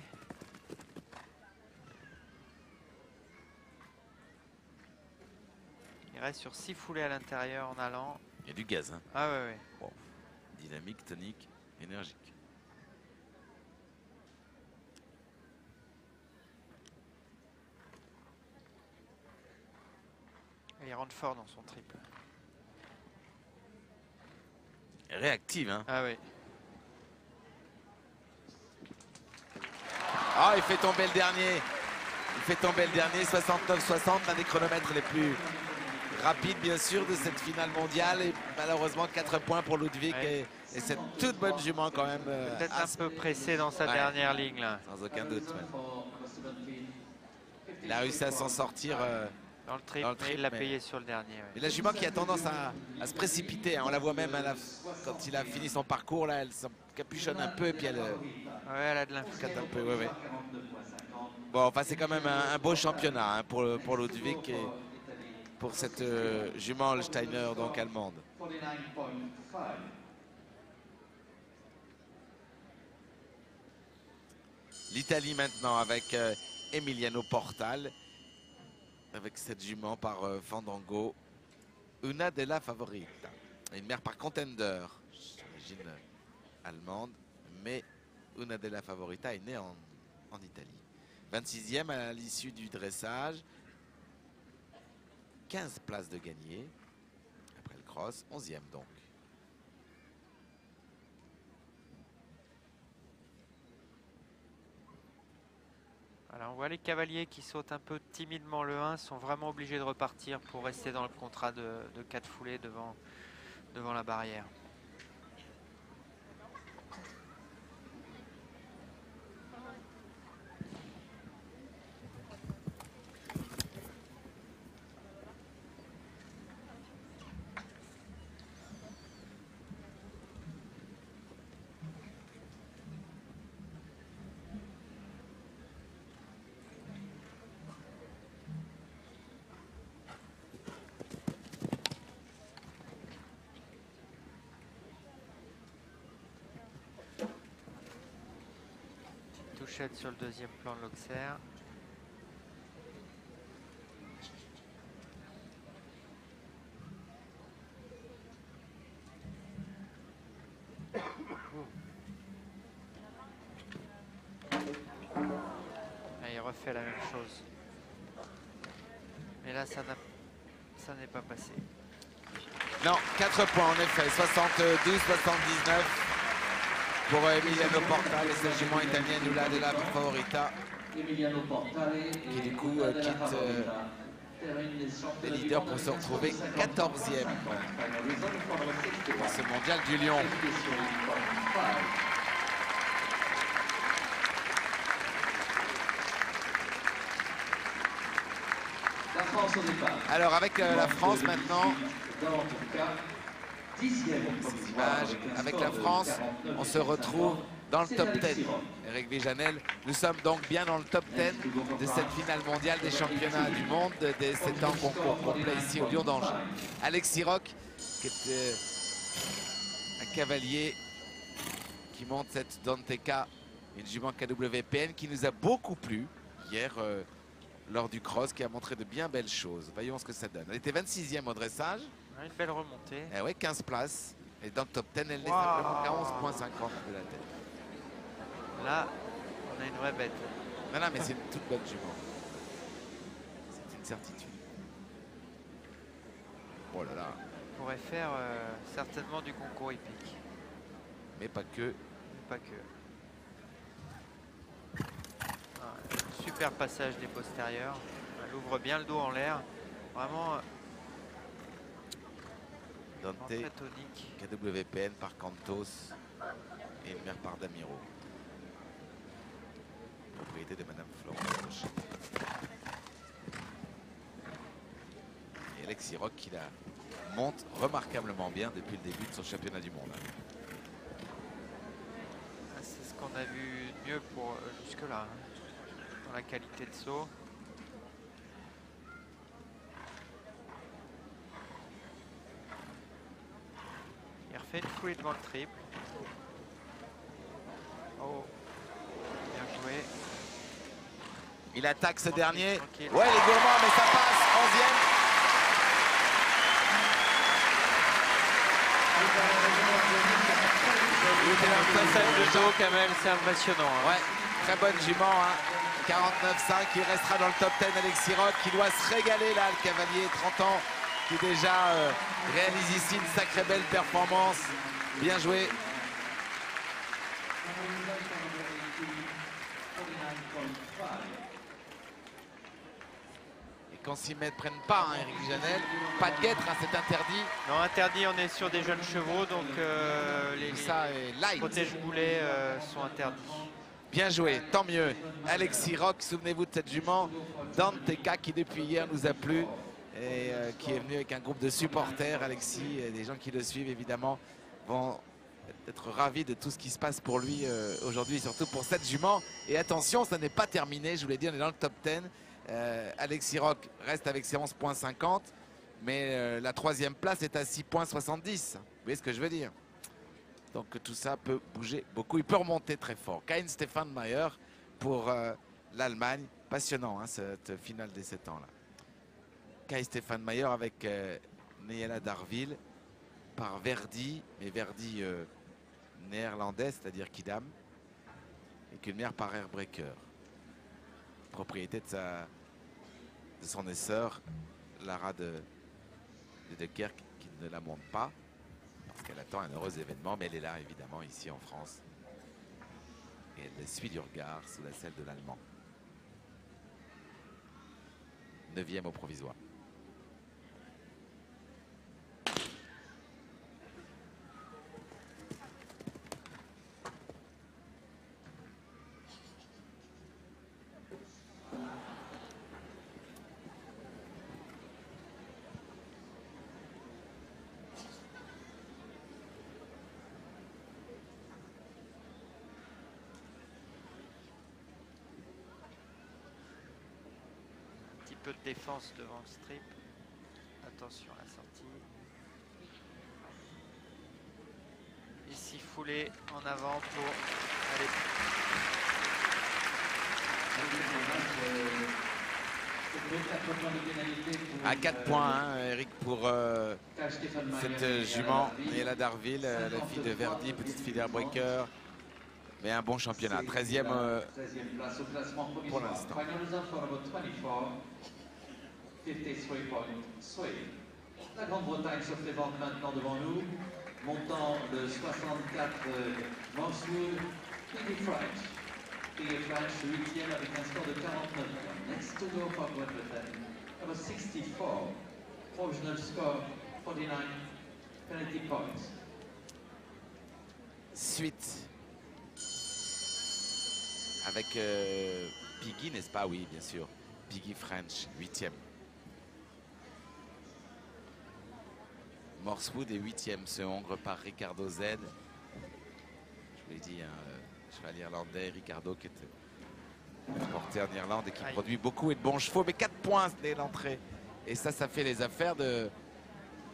Speaker 2: reste sur 6 foulées à l'intérieur en allant.
Speaker 1: Il y a du gaz. Hein.
Speaker 2: Ah ouais, ouais.
Speaker 1: Bon. Dynamique, tonique, énergique.
Speaker 2: Et il rentre fort dans son triple.
Speaker 1: Réactive, hein.
Speaker 2: Ah oui.
Speaker 1: Ah, il fait tomber le dernier. Il fait tomber le dernier, 69-60, l'un des chronomètres les plus rapides, bien sûr, de cette finale mondiale. Et malheureusement, 4 points pour Ludwig
Speaker 2: Ouais.
Speaker 1: et cette toute bonne jument quand même.
Speaker 2: Peut-être un peu pressé dans sa dernière ligne, là.
Speaker 1: Sans aucun doute. Ouais. Il a réussi à s'en sortir.
Speaker 2: Dans le triple, mais il l'a payé sur le dernier. Ouais.
Speaker 1: Mais la jument qui a tendance à se précipiter, hein. On la voit même quand il a fini son parcours, là, elle se capuchonne un peu et puis elle
Speaker 2: Ouais, elle a de l'influence.
Speaker 1: un peu. Ouais, ouais. Bon, enfin, c'est quand même un beau championnat hein, pour Ludwig et pour cette jument Holsteiner, donc allemande. L'Italie maintenant avec Emiliano Portal. Avec cette jument par Fandango. Una della Favorita. Une mère par Contender, d'origine allemande. Mais Una della Favorita est née en Italie. 26e à l'issue du dressage. 15 places de gagné. Après le cross, 11e donc.
Speaker 2: Voilà, on voit les cavaliers qui sautent un peu timidement le 1 sont vraiment obligés de repartir pour rester dans le contrat de 4 foulées devant la barrière. Touchette sur le deuxième plan de l'Auxerre. Et il refait la même chose. Mais là, ça n'est pas passé.
Speaker 1: Non, 4 points en effet, 72-79 pour Emiliano Portal et sa jument italienne Una della Favorita qui du coup quitte les leaders pour se retrouver 14e dans ce mondial du Lion.
Speaker 3: La France au départ.
Speaker 1: Alors avec la France maintenant,
Speaker 3: Ces
Speaker 1: images, avec la France, on se retrouve dans le top 10. Eric Vijanel, nous sommes donc bien dans le top 10 de cette finale mondiale des championnats du monde des 7 ans concours complet ici au Lion d'Angers. Alexis Roch, qui est un cavalier qui monte cette Danteka, une jument KWPN qui nous a beaucoup plu hier lors du cross, qui a montré de bien belles choses. Voyons ce que ça donne. Elle était 26e au dressage.
Speaker 2: Une belle remontée.
Speaker 1: Eh ouais, 15 places. Et dans le top 10, elle n'est simplement qu'à 11,50 de la tête.
Speaker 2: Là, on a une vraie bête.
Speaker 1: Non, non, mais c'est une toute bonne jument. C'est une certitude. Oh là là.
Speaker 2: On pourrait faire certainement du concours hippique.
Speaker 1: Mais pas que.
Speaker 2: Mais pas que. Ah, super passage des postérieurs. Elle ouvre bien le dos en l'air. Vraiment
Speaker 1: Dante,
Speaker 2: très tonique.
Speaker 1: KWPN par Cantos et une mère par Damiro. Propriété de Madame Florence. Et Alexis Roch qui la monte remarquablement bien depuis le début de son championnat du monde.
Speaker 2: C'est ce qu'on a vu de mieux pour jusque-là, dans la qualité de saut. Il refait une foulée devant le triple. Oh, bien joué.
Speaker 1: Il attaque ce dernier.
Speaker 2: Tranquille.
Speaker 1: Ouais, il est gourmand, mais ça passe. Il était dans le top
Speaker 2: Passage
Speaker 1: 10.
Speaker 2: de dos, Kamel, c'est impressionnant. Hein.
Speaker 1: Ouais, très bonne jument. Hein. 49,5, il restera dans le top 10. Alexis Roch qui doit se régaler là, le cavalier, 30 ans, qui déjà réalise ici une sacrée belle performance. Bien joué. Et qu'on s'y mette, prenne pas, hein, Eric Janel. Pas de guêtre, hein, c'est interdit.
Speaker 2: Non, interdit, on est sur des jeunes chevaux, donc les
Speaker 1: Ça est light.
Speaker 2: protège-boulets sont interdits.
Speaker 1: Bien joué, tant mieux. Alexis Roch, souvenez-vous de cette jument. Dante Teka qui depuis hier nous a plu et qui est venu avec un groupe de supporters. Alexis et des gens qui le suivent évidemment vont être ravis de tout ce qui se passe pour lui aujourd'hui, surtout pour cette jument. Et attention, ça n'est pas terminé, je vous l'ai dit, on est dans le top 10. Alexis Roch reste avec ses 11,50, mais la troisième place est à 6,70. Vous voyez ce que je veux dire? Donc tout ça peut bouger beaucoup. Il peut remonter très fort. Kain Stephanmeier pour l'Allemagne. Passionnant, hein, cette finale des 7 ans là. Kain Stephanmeier avec Neyela Darville par Verdi, mais Verdi néerlandais, c'est-à-dire Kidam, et Kulmer par Airbreaker. Propriété de son essor, Lara de Kerk, qui ne la monte pas. Parce qu'elle attend un heureux événement, mais elle est là évidemment ici en France. Et elle suit du regard sous la selle de l'Allemand. 9e au provisoire.
Speaker 2: Peu de défense devant le strip. Attention à la sortie. Ici foulé en avant pour aller.
Speaker 1: À 4 points, hein, Eric, pour cette jument. Neyela Darville, la fille de Verdi, petite fille d'Airbreaker. Mais un bon championnat. 13e pour l'instant.
Speaker 3: La Grande-Bretagne se présente maintenant devant nous, montant le 64 Morswood, Piggy French. Piggy French, 8e avec un score de 49 points. Next to go for Great Britain, number 64, provisional score 49, penalty points.
Speaker 1: Suite avec Piggy, n'est-ce pas? Oui, bien sûr. Piggy French, 8e. Morswood est 8e, ce Hongre par Ricardo Z. Je vous l'ai dit, un cheval irlandais, Ricardo, qui est porté en Irlande et qui produit beaucoup et de bons chevaux. Mais 4 points dès l'entrée. Et ça fait les affaires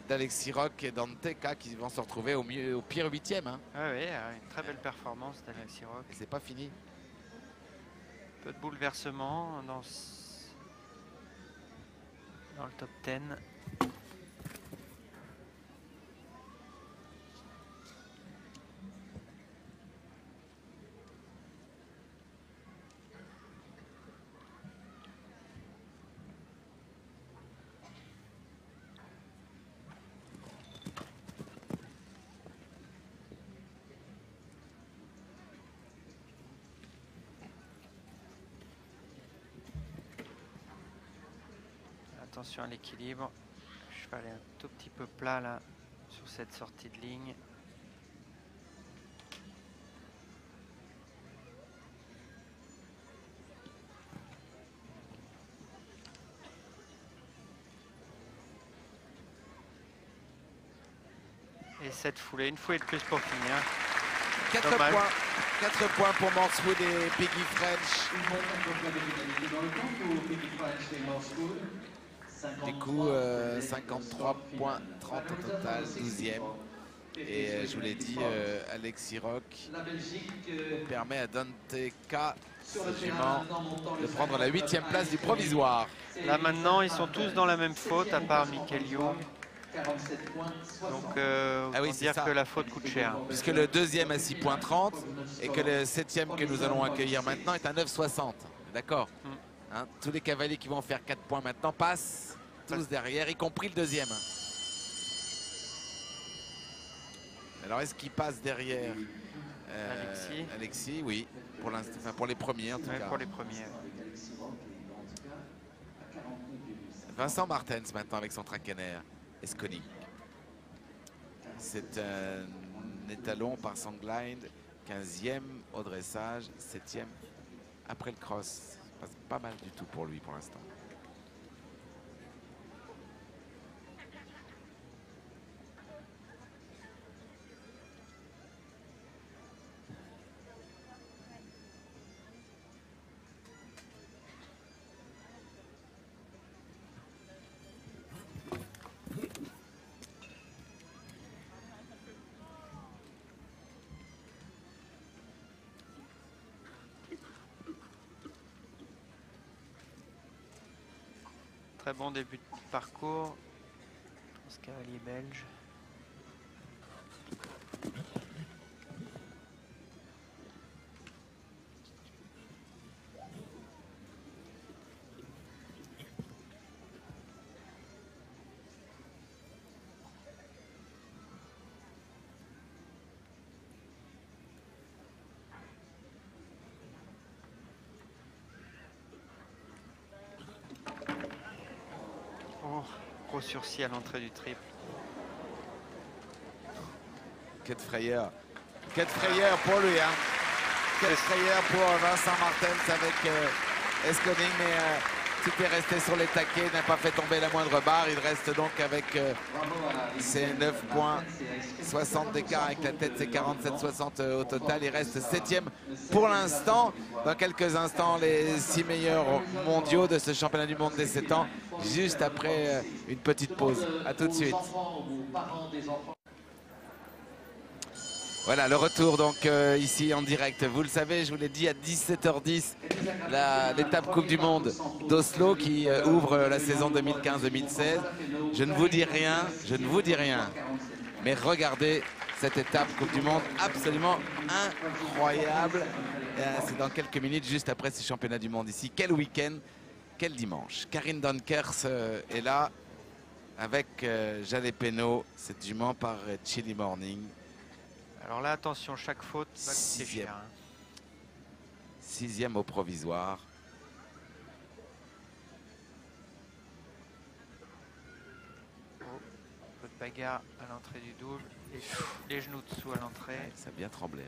Speaker 1: d'Alexis Roch et Dante Teka qui vont se retrouver au pire 8e. Hein.
Speaker 2: Ah oui, une très belle performance d'Alexis Roch.
Speaker 1: Et c'est pas fini.
Speaker 2: Peu de bouleversement dans le top 10. Attention à l'équilibre. Je vais aller un tout petit peu plat là sur cette sortie de ligne. Et cette foulée, une foulée de plus pour finir.
Speaker 1: 4
Speaker 2: Dommage.
Speaker 1: points. 4 points pour Morswood et Piggy French. Du coup, 53 points, 30 au total, 12e. Et je vous l'ai dit, Alexis Roch permet à Dante Teka, ce jument, de prendre la 8e place du provisoire.
Speaker 2: Là maintenant, ils sont tous dans la même faute, à part Michael Young.
Speaker 3: 47 points 60.
Speaker 2: Donc,
Speaker 1: Ah oui,
Speaker 2: autant
Speaker 1: c'est
Speaker 2: dire
Speaker 1: ça.
Speaker 2: que la faute coûte cher.
Speaker 1: Puisque le deuxième à 6,30 et que le septième que nous allons accueillir maintenant est à 9,60. D'accord. Hein, tous les cavaliers qui vont faire 4 points maintenant passent tous derrière, y compris le deuxième. Alors est-ce qu'il passe derrière Alexis, oui. Pour l'instant, enfin pour les premiers en tout cas.
Speaker 2: Pour les premiers.
Speaker 1: Vincent Martens maintenant avec son Trakener. Esconic. C'est un étalon par Sangline. 15e au dressage. 7e après le cross. Ça passe pas mal du tout pour lui pour l'instant.
Speaker 2: Très bon début de parcours. Ce cavalier belge. Gros sursis à l'entrée du triple.
Speaker 1: Quelle frayeur. Quelle frayeur pour lui. Hein. Quelle frayeur pour Vincent Martens avec Esconic. Mais tout est resté sur les taquets, n'a pas fait tomber la moindre barre. Il reste donc avec ses 9 points. 60 d'écart avec la tête, c'est 47-60 au total. Il reste 7e pour l'instant. Dans quelques instants, les 6 meilleurs mondiaux de ce championnat du monde des 7 ans. Juste après une petite pause. À tout de suite. Voilà le retour donc ici en direct. Vous le savez, je vous l'ai dit à 17h10, l'étape Coupe du Monde d'Oslo qui ouvre la saison 2015-2016. Je ne vous dis rien, je ne vous dis rien. Mais regardez cette étape Coupe du Monde absolument incroyable. C'est dans quelques minutes, juste après ce championnat du monde ici. Quel week-end, quel dimanche. Karine Donkers est là avec Jalépeno. C'est jument par Chili Morning.
Speaker 2: Alors là, attention, chaque faute va coûter cher.
Speaker 1: 6e au provisoire.
Speaker 2: Peu de bagarre à l'entrée du double. Les genoux dessous à l'entrée.
Speaker 1: Ouais, ça a bien tremblé.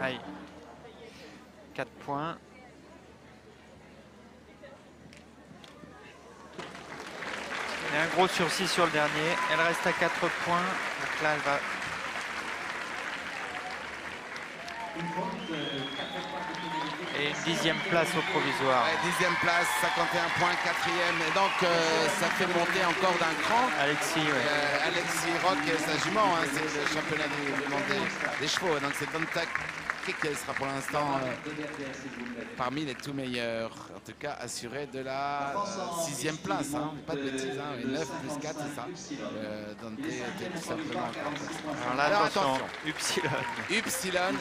Speaker 2: Aïe. 4 points. Il y a un gros sursis sur le dernier. Elle reste à 4 points. Donc là, elle va... Et une 10e place au provisoire.
Speaker 1: Ouais, 10e place, 51 points, 4e. Et donc, ça fait monter encore d'un cran.
Speaker 2: Alexis, ouais.
Speaker 1: Alexis Rock et sa jument, hein, c'est le championnat du monde des chevaux. Donc, c'est Dontak qui sera pour l'instant parmi les tout meilleurs. En tout cas, assuré de la 6e place. Hein. Pas de bêtises. Hein. 9 plus 4, c'est ça. Dante était tout simplement.
Speaker 2: Alors là, attention.
Speaker 1: Upsilon,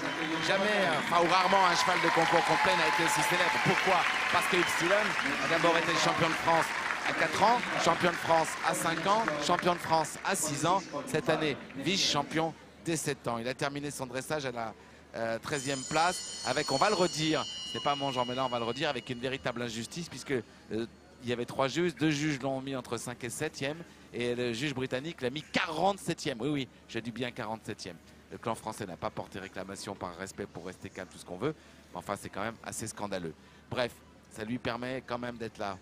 Speaker 1: jamais, enfin ou rarement un cheval de concours complet n'a été aussi célèbre. Pourquoi? Parce que Upsilon a d'abord été champion de France à 4 ans, champion de France à 5 ans, champion de France à 6 ans. Cette année, vice-champion dès 7 ans. Il a terminé son dressage à la 13e place avec, on va le redire, c'est pas mon genre mais là on va le redire, avec une véritable injustice puisque il y avait 3 juges, 2 juges l'ont mis entre 5 et 7e et le juge britannique l'a mis 47e. Oui, je dis bien 47e. Le clan français n'a pas porté réclamation par respect pour rester calme, tout ce qu'on veut. Mais enfin, c'est quand même assez scandaleux. Bref, ça lui permet quand même d'être là,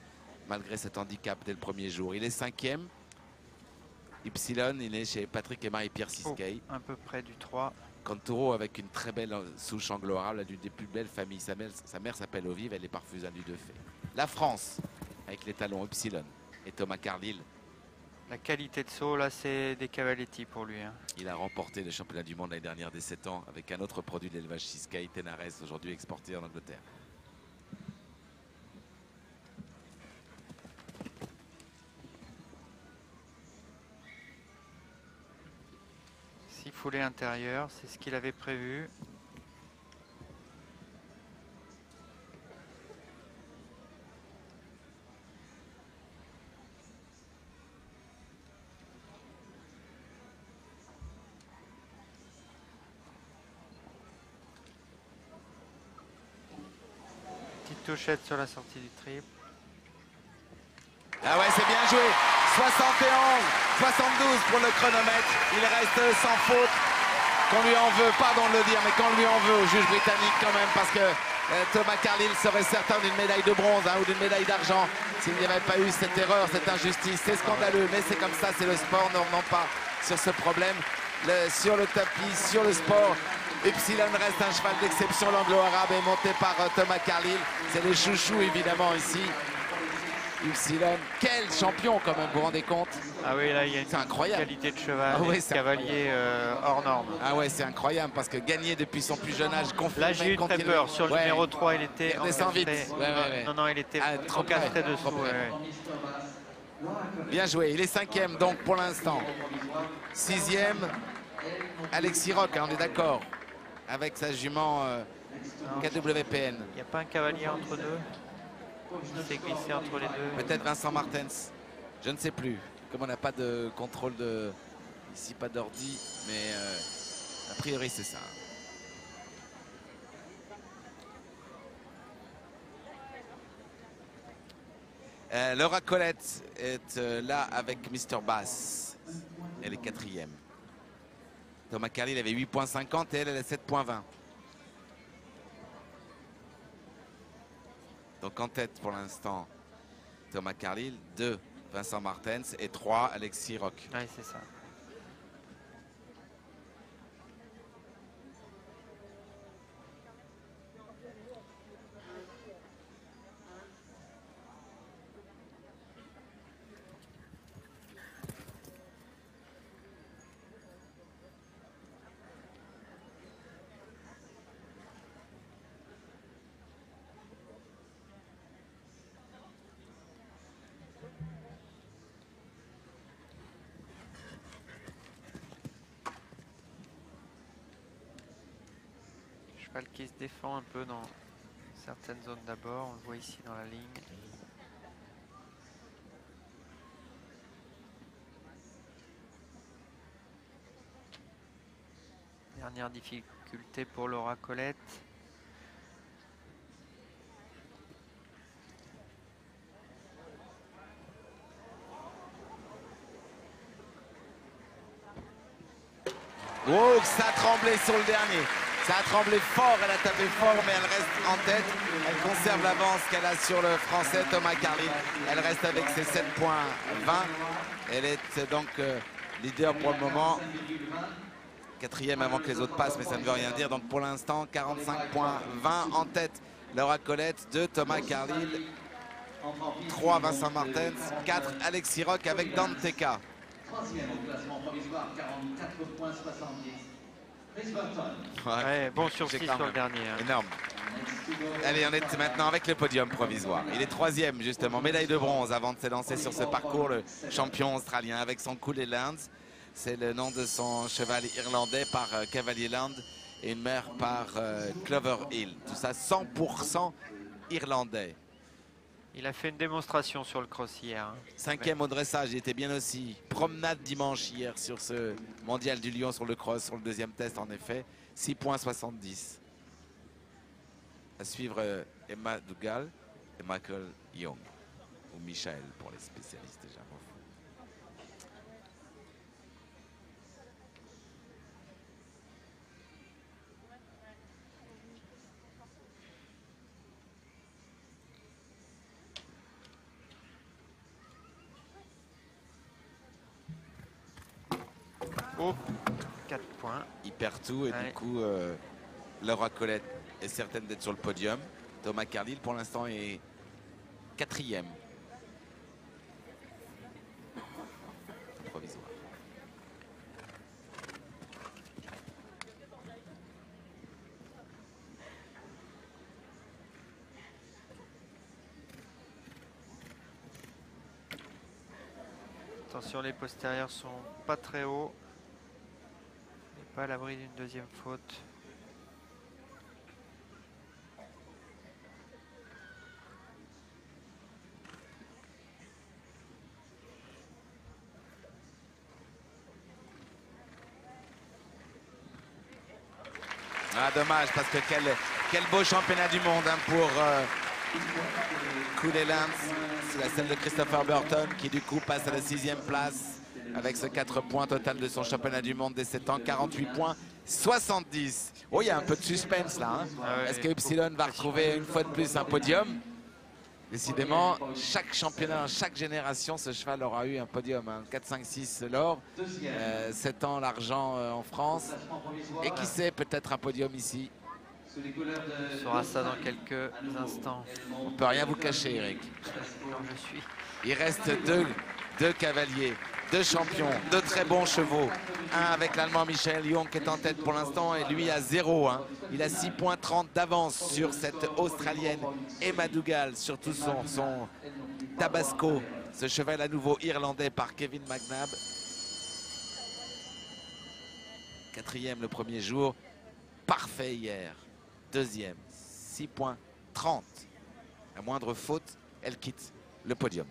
Speaker 1: malgré cet handicap dès le premier jour. Il est 5e. Ypsilon, il est chez Patrick et Marie-Pierre Siskay.
Speaker 2: Un peu près du 3.
Speaker 1: Cantoro avec une très belle souche anglo-arabe, l'une des plus belles familles. Sa mère s'appelle Ovive, elle est parfusane du de fait. La France, avec les talons Ypsilon et Thomas Carlyle.
Speaker 2: La qualité de saut, là, c'est des Cavaletti pour lui. Hein.
Speaker 1: Il a remporté le championnat du monde l'année dernière des 7 ans avec un autre produit d'élevage Siskay, Tenares, aujourd'hui exporté en Angleterre.
Speaker 2: Foulée intérieure, c'est ce qu'il avait prévu. Petite touchette sur la sortie du triple.
Speaker 1: Ah ouais, c'est bien joué. 71, 72 pour le chronomètre. Il reste sans faute. Qu'on lui en veut, pardon de le dire, mais qu'on lui en veut au juge britannique quand même, parce que Thomas Carlyle serait certain d'une médaille de bronze ou d'une médaille d'argent s'il n'y avait pas eu cette erreur, cette injustice. C'est scandaleux, mais c'est comme ça, c'est le sport. Ne revenons pas sur ce problème. Sur le tapis, sur le sport, Ypsilon reste un cheval d'exception. L'anglo-arabe est monté par Thomas Carlyle. C'est le chouchou évidemment ici. Ypsilon, quel champion quand même, vous vous rendez compte?
Speaker 2: Ah oui, là il y a une qualité de cheval,
Speaker 1: ah ouais,
Speaker 2: cavalier hors norme.
Speaker 1: Ah ouais, c'est incroyable parce que gagner depuis son plus jeune âge, confirmé.
Speaker 2: Là j'ai eu très peur, sur le numéro 3 il était
Speaker 1: vite.
Speaker 2: Non, il était trop castré dessous.
Speaker 1: Bien joué, il est 5e donc pour l'instant. 6e, Alexis Roch, on est d'accord, avec sa jument KWPN.
Speaker 2: Il n'y a pas un cavalier entre deux? Il s'est glissé entre les deux.
Speaker 1: Peut-être Vincent Martens, je ne sais plus. Comme on n'a pas de contrôle de... Ici, pas d'ordi, mais a priori, c'est ça. Laura Colette est là avec Mr. Bass. Elle est 4e. Thomas Carlyle avait 8,50 et elle est 7,20. Donc en tête pour l'instant, Thomas Carlyle, 2, Vincent Martens et 3, Alexis Roch.
Speaker 2: Oui, c'est ça. Cheval qui se défend un peu dans certaines zones d'abord, on le voit ici dans la ligne. Dernière difficulté pour Laura Colette.
Speaker 1: Oh, ça a tremblé sur le dernier. Ça a tremblé fort, elle a tapé fort, mais elle reste en tête. Elle conserve l'avance qu'elle a sur le français Thomas Carlyle. Elle reste avec ses 7,20. Elle est donc leader pour le moment. 4e avant que les autres passent, mais ça ne veut rien dire. Donc pour l'instant, 45,20 en tête. Laura Colette, 2 Thomas Carlyle, 3 Vincent Martens, 4 Alexis Roch avec Danteka.
Speaker 3: 3e au classement provisoire, 44,70.
Speaker 2: Ouais, bon sur 6 sur le dernier. Hein.
Speaker 1: Énorme. Allez, on est maintenant avec le podium provisoire. Il est 3e justement, médaille de bronze avant de s'élancer sur ce parcours, le champion australien avec son Cooley Lands. C'est le nom de son cheval irlandais par Cavalier Land et une mère par Clover Hill. Tout ça 100% irlandais.
Speaker 2: Il a fait une démonstration sur le cross hier. Hein.
Speaker 1: 5e au dressage, il était bien aussi. Promenade dimanche hier sur ce mondial du Lion sur le cross, sur le 2e test en effet. 6,70. À suivre Emma Dougal et Michael Young. Ou Michael pour les spécialistes déjà.
Speaker 2: Oh, 4 points.
Speaker 1: Il perd tout et du coup, Laura Colette est certaine d'être sur le podium. Thomas Carlile, pour l'instant, est 4e. Provisoire.
Speaker 2: Attention, les postérieurs sont pas très hauts. On n'est pas à l'abri d'une deuxième faute.
Speaker 1: Ah, dommage, parce que quel beau championnat du monde hein, pour Cooley Lance. C'est la celle de Christopher Burton qui du coup passe à la 6e place avec ce 4 points total de son championnat du monde des 7 ans, 48 points, 70. Oh, il y a un peu de suspense là. Hein.
Speaker 2: Ah ouais,
Speaker 1: est-ce que Epsilon va retrouver une fois de plus un podium? Décidément, chaque championnat, chaque génération, ce cheval aura eu un podium. Hein. 4, 5, 6 l'or, 7 ans l'argent en France. Et qui sait, peut-être un podium ici.
Speaker 2: On saura ça dans quelques instants.
Speaker 1: On ne peut rien vous cacher, Eric.
Speaker 2: Je suis.
Speaker 1: Il reste deux cavaliers, 2 champions, 2 très bons chevaux. Un avec l'Allemand Michael Young qui est en tête pour l'instant et lui à 0. Hein. Il a 6 points 30 d'avance sur cette Australienne Emma Dougal, surtout son Tabasco, ce cheval à nouveau irlandais par Kevin McNabb. 4e le premier jour, parfait hier. 2e, 6 points 30. À moindre faute, elle quitte le podium.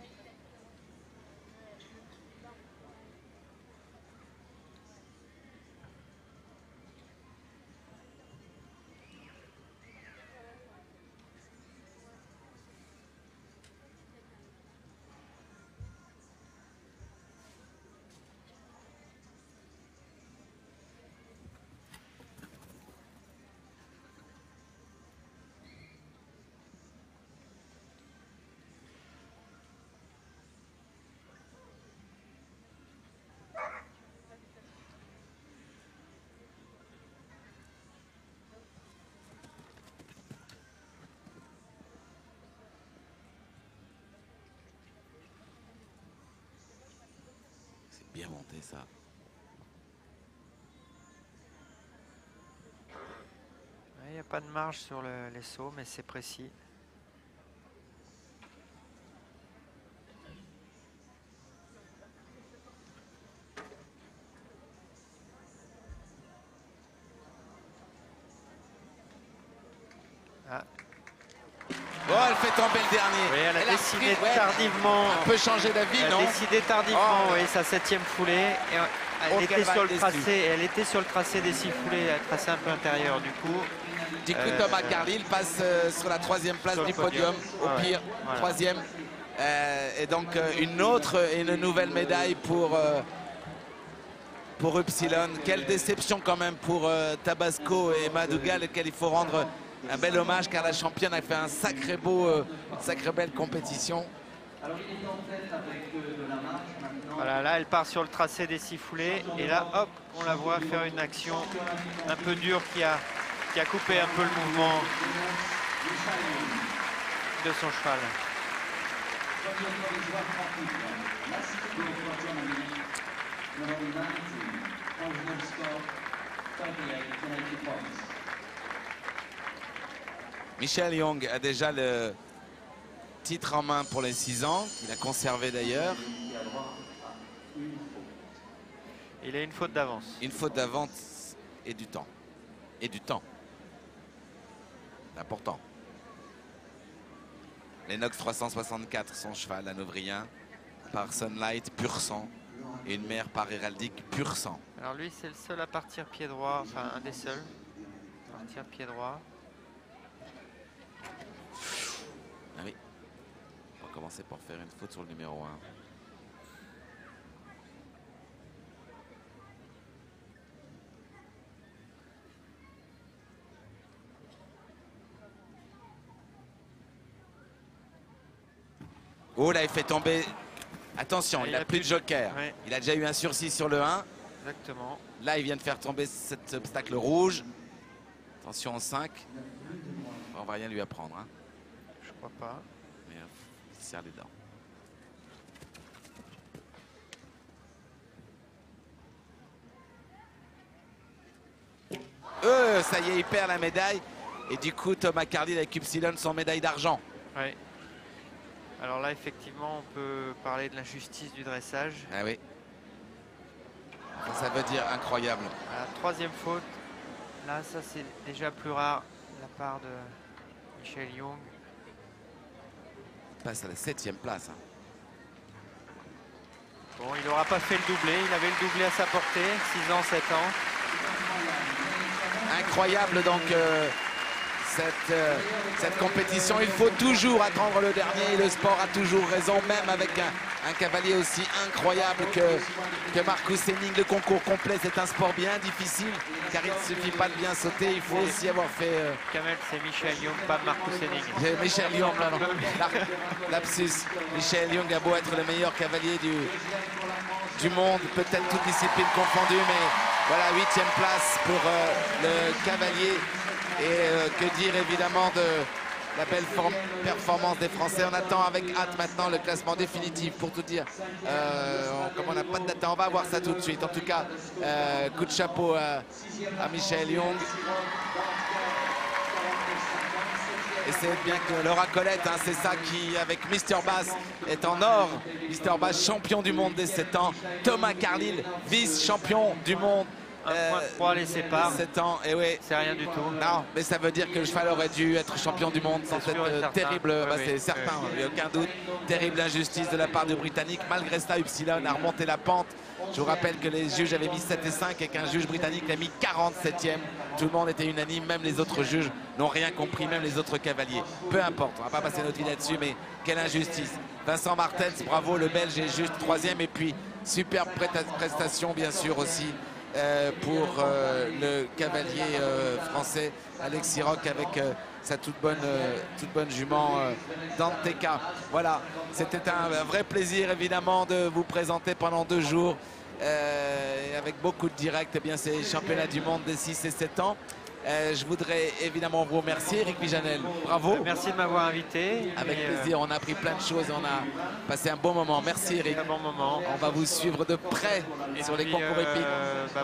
Speaker 1: Bien monté ça.
Speaker 2: Il n'y a pas de marge sur les sauts, mais c'est précis. Ah.
Speaker 1: Oh, elle fait tomber le dernier.
Speaker 2: Oui, elle a décidé
Speaker 1: pris,
Speaker 2: tardivement.
Speaker 1: Un peu changer d'avis, non?
Speaker 2: Elle a décidé tardivement, oui, sa 7e foulée. Et elle était sur le tracé. Elle était sur le tracé des 6 foulées, elle tracé un peu intérieur du coup.
Speaker 1: Du coup, Thomas Carlile passe sur la 3e place du podium, au pire, voilà. 3e. Et donc une nouvelle médaille pour Epsilon. Quelle déception quand même pour Tabasco et Emma Dougal, auquel il faut rendre un bel hommage car la championne a fait une sacrée belle compétition.
Speaker 2: Voilà, là elle part sur le tracé des 6 foulées et là hop, on la voit faire une action un peu dure qui a coupé un peu le mouvement de son cheval.
Speaker 1: Michael Young a déjà le titre en main pour les 6 ans, il a conservé d'ailleurs.
Speaker 2: Il a une faute d'avance.
Speaker 1: Une faute d'avance et du temps. Et du temps. Important. L'Enox 364, son cheval hanovrien, par Sunlight, pur sang. Et une mère par héraldique, pur sang.
Speaker 2: Alors lui, c'est le seul à partir pied droit, enfin un des seuls. Partir pied droit.
Speaker 1: Ah oui. On va commencer par faire une faute sur le numéro 1. Oh là, il fait tomber. Attention, il n'a plus de joker.
Speaker 2: Ouais.
Speaker 1: Il a déjà eu un sursis sur le 1.
Speaker 2: Exactement.
Speaker 1: Là, il vient de faire tomber cet obstacle rouge. Attention en 5. On va rien lui apprendre. Hein.
Speaker 2: Je crois pas.
Speaker 1: Mais il serre les dents. Ça y est, il perd la médaille. Et du coup, Thomas Carlile avec Upsilon, son médaille d'argent.
Speaker 2: Oui. Alors là, effectivement, on peut parler de l'injustice du dressage.
Speaker 1: Ah oui. Ça veut dire incroyable.
Speaker 2: La troisième faute. Là, ça, c'est déjà plus rare de la part de Michel Young.
Speaker 1: Il passe à la 7e place. Hein.
Speaker 2: Bon, il n'aura pas fait le doublé. Il avait le doublé à sa portée. 6 ans, 7 ans.
Speaker 1: Incroyable donc cette compétition. Il faut toujours attendre le dernier. Le sport a toujours raison, même avec un cavalier aussi incroyable que Marcus Henning. Le concours complet, c'est un sport bien difficile car il ne suffit pas de bien sauter. Il faut aussi avoir fait...
Speaker 2: Kamel, c'est Michel Young, pas Marcus Henning.
Speaker 1: Michel Young, non. Lapsus. Michel Young a beau être le meilleur cavalier du monde, peut-être toutes disciplines confondues, mais voilà, 8e place pour le cavalier. Et que dire évidemment de la belle performance des Français. On attend avec hâte maintenant le classement définitif pour tout dire. Comme on n'a pas de date, on va voir ça tout de suite. En tout cas, coup de chapeau à Michel Young. Et c'est bien que Laura Colette, hein, c'est ça qui, avec Mr Bass, est en or. Mr Bass, champion du monde dès 7 ans. Thomas Carlile, vice-champion du monde.
Speaker 2: Un point de 3 les sépare.
Speaker 1: 7 ans, et oui.
Speaker 2: C'est rien du tout.
Speaker 1: Non, mais ça veut dire que le cheval aurait dû être champion du monde sans cette terrible,
Speaker 2: oui,
Speaker 1: c'est certain, il n'y a aucun doute, terrible injustice de la part du Britannique. Malgré cela, Upsilon a remonté la pente. Je vous rappelle que les juges avaient mis 7 et 5 et qu'un juge britannique l'a mis 47e. Tout le monde était unanime, même les autres juges n'ont rien compris, même les autres cavaliers. Peu importe, on ne va pas passer notre vie là-dessus, mais quelle injustice. Vincent Martens, bravo, le Belge est juste 3e. Et puis, superbe prestation, bien sûr, aussi. Pour le cavalier français Alexis Roch avec sa toute bonne jument Danteka. Voilà, c'était un vrai plaisir évidemment de vous présenter pendant 2 jours avec beaucoup de directs. Eh bien, c'est les championnats du monde des 6 et 7 ans. Je voudrais évidemment vous remercier, Eric Vijanel. Bravo.
Speaker 2: Merci de m'avoir invité.
Speaker 1: Avec plaisir, on a appris plein de choses, on a passé un bon moment. Merci Eric.
Speaker 2: Un bon moment.
Speaker 1: On va vous suivre de près sur les concours épiques.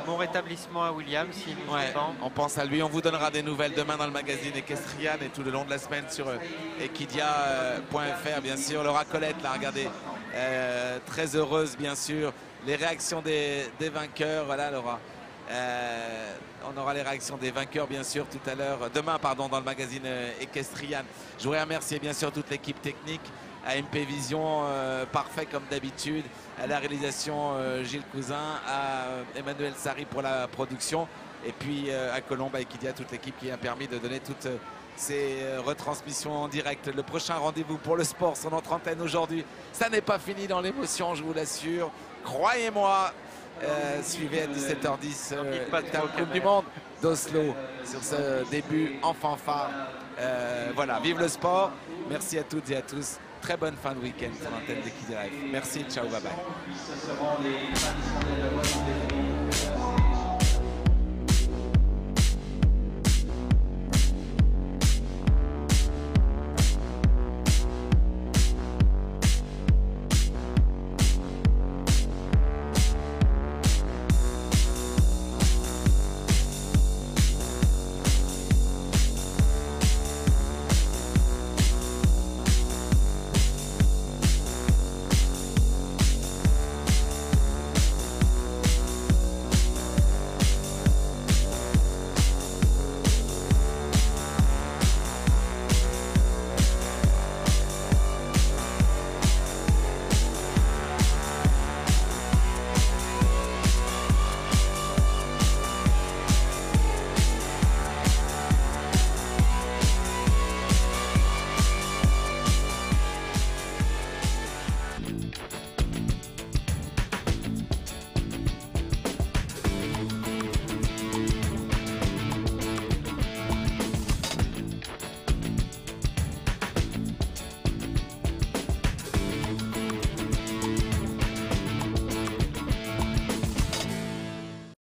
Speaker 2: Bon rétablissement à William, s'il nous entend.
Speaker 1: On pense à lui, on vous donnera des nouvelles demain dans le magazine Equestrian et tout le long de la semaine sur equidia.fr bien sûr. Laura Colette, là, regardez, très heureuse bien sûr. Les réactions des vainqueurs, voilà Laura. On aura les réactions des vainqueurs bien sûr tout à l'heure, demain pardon, dans le magazine Equestrian. Je voudrais remercier bien sûr toute l'équipe technique, à MP Vision, parfait comme d'habitude, à la réalisation Gilles Cousin, à Emmanuel Sarri pour la production, et puis à Colombe, à Equidia, toute l'équipe qui a permis de donner toutes ces retransmissions en direct. Le prochain rendez-vous pour le sport sur notre antenne aujourd'hui, ça n'est pas fini dans l'émotion, je vous l'assure, croyez-moi. Suivez à 17h10 la Coupe du Monde d'Oslo sur ce début en fanfare. Voilà, vive le sport. Merci à toutes et à tous. Très bonne fin de week-end sur l'antenne d'Equidia Live. Merci, ciao, bye bye.